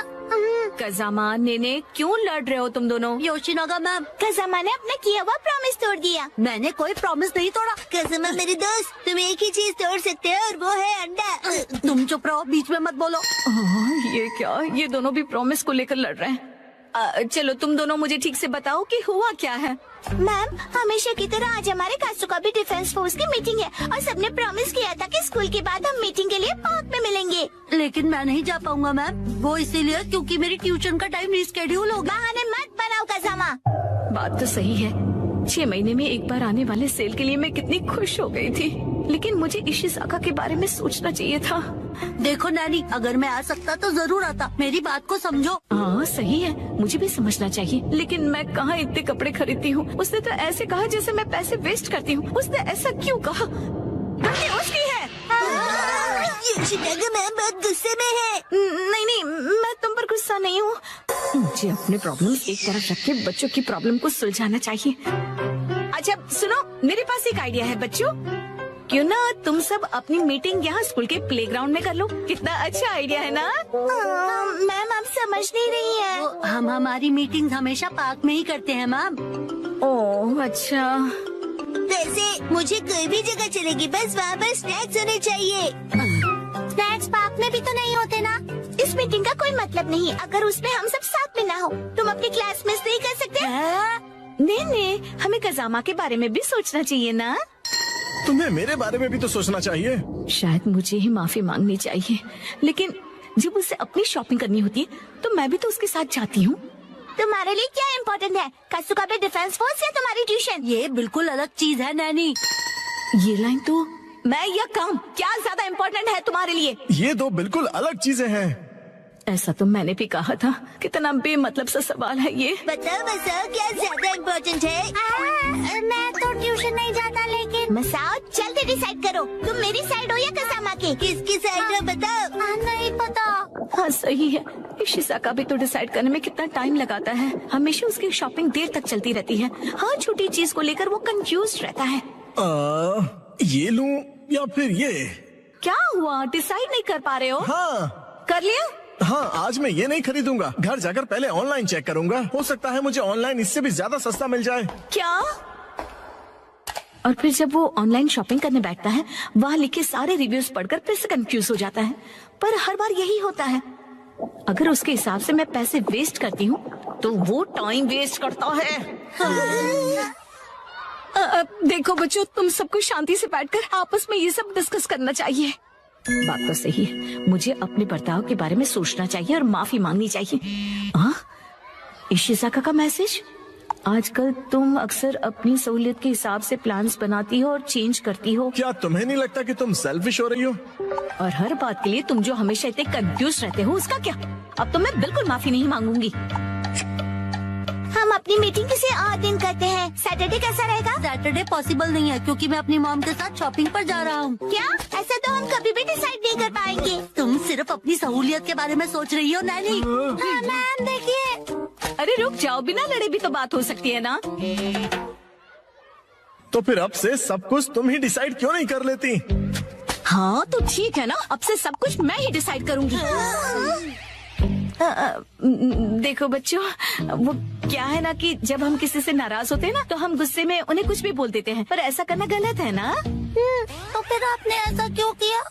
कज़ामा, नेने, क्यों लड़ रहे हो तुम दोनों? योशिनागा मैम, कज़ामा ने अपना किया हुआ प्रॉमिस तोड़ दिया। मैंने कोई प्रॉमिस नहीं तोड़ा। कज़ामा मेरी दोस्त, तुम एक ही चीज तोड़ सकते हो और वो है अंडा। तुम चुप रहो, बीच में मत बोलो। ये क्या? ये दोनों भी प्रॉमिस को लेकर लड़ रहे हैं। चलो, तुम दोनों मुझे ठीक से बताओ कि हुआ क्या है। मैम, हमेशा की तरह आज हमारे कासुकाबे डिफेंस फोर्स की मीटिंग है और सबने प्रॉमिस किया था कि स्कूल के बाद हम मीटिंग के लिए पार्क में मिलेंगे। लेकिन मैं नहीं जा पाऊंगा मैम, वो इसीलिए क्योंकि मेरी ट्यूशन का टाइम रिस्केड्यूल हो गया। बहाने मत बनाओ कज़ामा। बात तो सही है, 6 महीने में एक बार आने वाले सेल के लिए मैं कितनी खुश हो गई थी, लेकिन मुझे इशिज़ाका के बारे में सोचना चाहिए था। देखो नैनी, अगर मैं आ सकता तो जरूर आता। मेरी बात को समझो। हाँ सही है, मुझे भी समझना चाहिए, लेकिन मैं कहाँ इतने कपड़े खरीदती हूँ। उसने तो ऐसे कहा जैसे मैं पैसे वेस्ट करती हूँ। उसने ऐसा क्यों कहा? उसकी है। मैम बहुत गुस्से में है। नहीं, मैं तुम पर गुस्सा नहीं हूँ। मुझे अपने प्रॉब्लम एक तरफ रख के बच्चों की प्रॉब्लम को सुलझाना चाहिए। अच्छा सुनो, मेरे पास एक आइडिया है बच्चों। क्यों ना तुम सब अपनी मीटिंग यहाँ स्कूल के प्लेग्राउंड में कर लो। कितना अच्छा आइडिया है ना? मैम आप समझ नहीं रही है। हम हमारी मीटिंग हमेशा पार्क में ही करते हैं मैम। ओह अच्छा। वैसे मुझे कोई भी जगह चलेगी, बस वहाँ पर स्नैक्स होने चाहिए। स्नैक्स पार्क में भी तो नहीं होते ना। इस मीटिंग का कोई मतलब नहीं अगर उसमें हम सब साथ में ना हो। तुम अपनी क्लास मिस नहीं कर सकते? नहीं, हमें कजामा के बारे में भी सोचना चाहिए ना। तुम्हें मेरे बारे में भी तो सोचना चाहिए। शायद मुझे ही माफी मांगनी चाहिए, लेकिन जब उसे अपनी शॉपिंग करनी होती है तो मैं भी तो उसके साथ जाती हूँ। तुम्हारे लिए क्या इम्पोर्टेंट है, कासुकाबे डिफेंस फोर्स या तुम्हारी ट्यूशन? ये बिल्कुल अलग चीज है नैनी। ये लाइन तो मैं या काम क्या ज्यादा इम्पोर्टेंट है तुम्हारे लिए? ये दो बिल्कुल अलग चीजें हैं। ऐसा तो मैंने भी कहा था। कितना बेमतलब सा सवाल है ये। बताओ मसाओ, क्या ज्यादा इम्पोर्टेंट है? मैं तो ट्यूशन नहीं जाता, लेकिन मसाओ जल्दी डिसाइड करो, तुम मेरी साइड हो या कसामा के? किसकी साइड हो बताओ। नहीं पता। हाँ सही है, इशिज़ाका भी तो डिसाइड करने में कितना टाइम लगाता है। हमेशा उसकी शॉपिंग देर तक चलती रहती है। हर छोटी चीज को लेकर वो कंफ्यूज रहता है। ये लूं या फिर ये? क्या हुआ, डिसाइड नहीं कर पा रहे हो? हाँ कर लिया? हाँ, आज मैं ये नहीं खरीदूंगा। घर जाकर पहले ऑनलाइन चेक करूंगा। हो सकता है मुझे ऑनलाइन इससे भी ज्यादा सस्ता मिल जाए। क्या? और फिर जब वो ऑनलाइन शॉपिंग करने बैठता है, वहाँ लिखे सारे रिव्यूज पढ़कर फिर से कंफ्यूज हो जाता है। पर हर बार यही होता है। अगर उसके हिसाब से मैं पैसे वेस्ट करती हूँ तो वो टाइम वेस्ट करता है। देखो बच्चों, तुम सबको शांति से बैठकर आपस में ये सब डिस्कस करना चाहिए। बात तो सही है, मुझे अपने बर्ताव के बारे में सोचना चाहिए और माफी मांगनी चाहिए। इशिज़ाका का मैसेज। आजकल तुम अक्सर अपनी सहूलियत के हिसाब से प्लान्स बनाती हो और चेंज करती हो। क्या तुम्हें नहीं लगता कि तुम सेल्फिश हो रही हो? और हर बात के लिए तुम जो हमेशा इतने कंफ्यूज रहते हो, उसका क्या? अब तो मैं बिल्कुल माफी नहीं मांगूंगी। हम अपनी मीटिंग किसी और दिन करते हैं। सैटरडे कैसा रहेगा? सैटरडे पॉसिबल नहीं है क्योंकि मैं अपनी मॉम के साथ शॉपिंग पर जा रहा हूँ। क्या? ऐसा तो हम कभी भी डिसाइड नहीं कर पाएंगे। तुम सिर्फ अपनी सहूलियत के बारे में सोच रही हो नैनी। मैम देखिए। अरे रुक जाओ, बिना लड़े भी तो बात हो सकती है ना। तो फिर अब से सब कुछ तुम ही डिसाइड क्यों नहीं कर लेती? हाँ तो ठीक है ना, अब से सब कुछ मैं ही डिसाइड करूंगी। देखो बच्चों, वो क्या है ना कि जब हम किसी से नाराज होते हैं ना, तो हम गुस्से में उन्हें कुछ भी बोल देते हैं, पर ऐसा करना गलत है ना। तो फिर आपने ऐसा क्यों किया?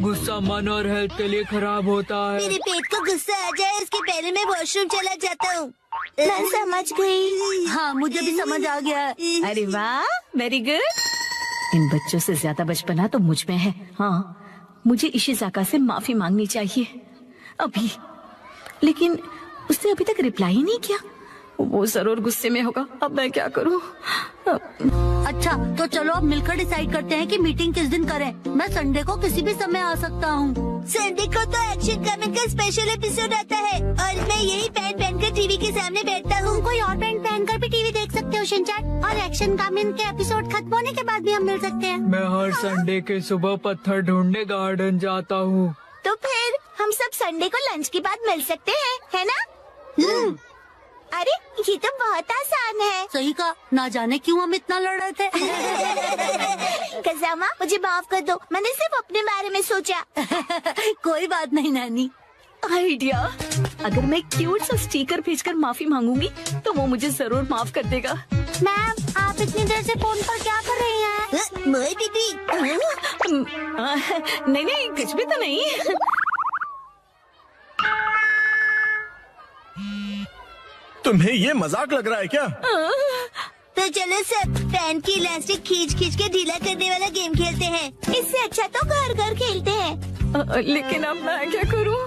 गुस्सा मन और हेल्थ के लिए खराब होता है। मेरे पेट को गुस्सा आ जाए इसके पहले मैं वॉशरूम चला जाता हूँ। मैं समझ गई। हाँ मुझे भी समझ आ गया। अरे वाह, वेरी गुड। इन बच्चों से ज्यादा बचपना तो मुझ में है। हाँ, मुझे इशिज़ाका से माफी मांगनी चाहिए अभी, लेकिन उसने अभी तक रिप्लाई ही नहीं किया। वो जरूर गुस्से में होगा। अब मैं क्या करूं? अच्छा तो चलो अब मिलकर डिसाइड करते हैं कि मीटिंग किस दिन करें। मैं संडे को किसी भी समय आ सकता हूँ। संडे को तो एक्शन कमिंग का स्पेशल एपिसोड आता है और मैं यही पैंट पहनकर टीवी के सामने बैठता हूँ। कोई और पैंट पहनकर भी टीवी देख सकते हो शिनचैन, और एक्शन कमिंग के एपिसोड खत्म होने के बाद भी हम मिल सकते हैं। मैं हर संडे के सुबह पत्थर ढूंढने गार्डन जाता हूँ। तो फिर हम सब संडे को लंच के बाद मिल सकते हैं, है ना? अरे ये तो बहुत आसान है। सही कहा, ना जाने क्यों हम इतना लड़ रहे थे। कजामा मुझे माफ कर दो, मैंने सिर्फ अपने बारे में सोचा। कोई बात नहीं नानी। आइडिया, अगर मैं क्यूट सा स्टिकर भेजकर माफी मांगूंगी तो वो मुझे जरूर माफ कर देगा। मैम आप इतनी देर से फोन पर क्या कर रही हैं? मोई दीदी। नहीं कुछ भी तो नहीं। तुम्हें ये मजाक लग रहा है क्या? तो चलो सब पैन की इलास्टिक खींच खींच के ढीला करने वाला गेम खेलते हैं। इससे अच्छा तो घर घर खेलते हैं। लेकिन अब मैं क्या करूं?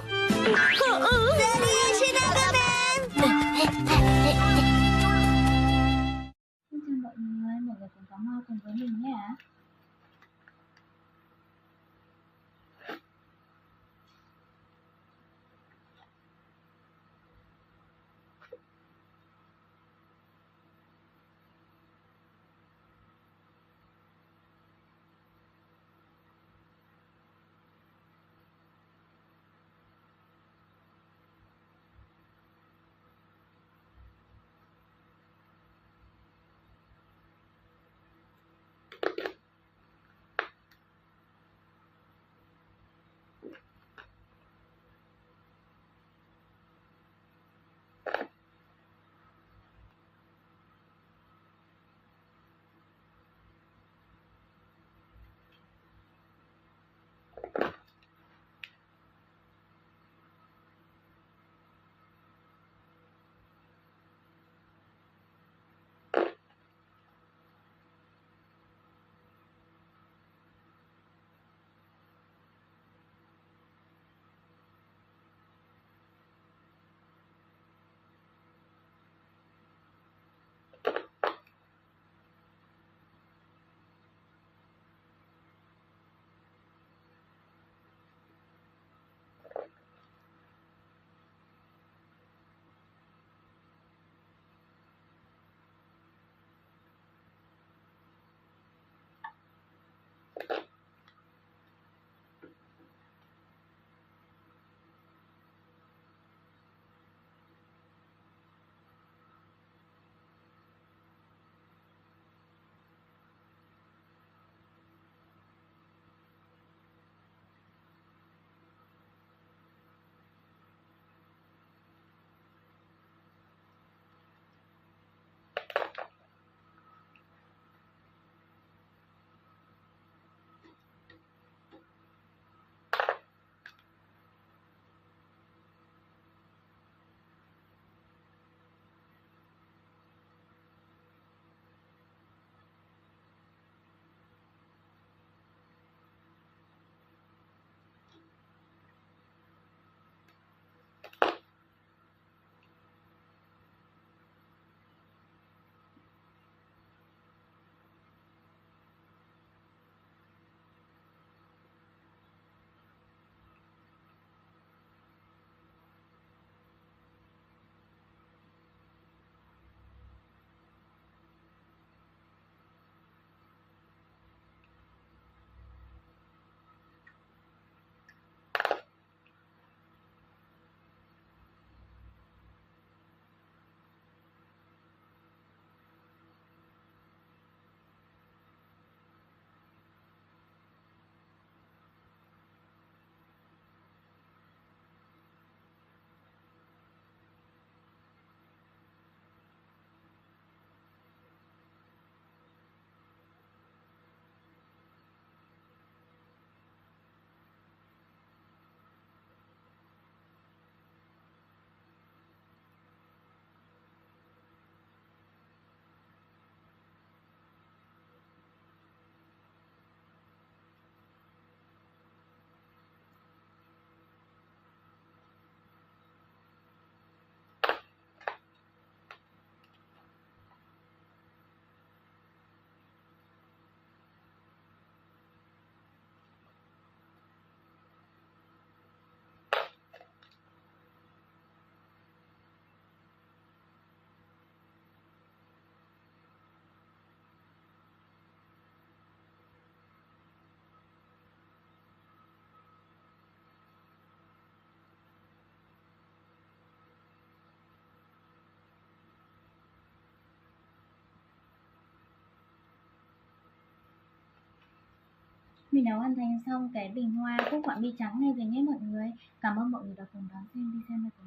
Mình đã hoàn thành xong cái bình hoa cúc họa mi trắng này rồi nhé mọi người. Cảm ơn mọi người đã cùng đón xem video này của mình.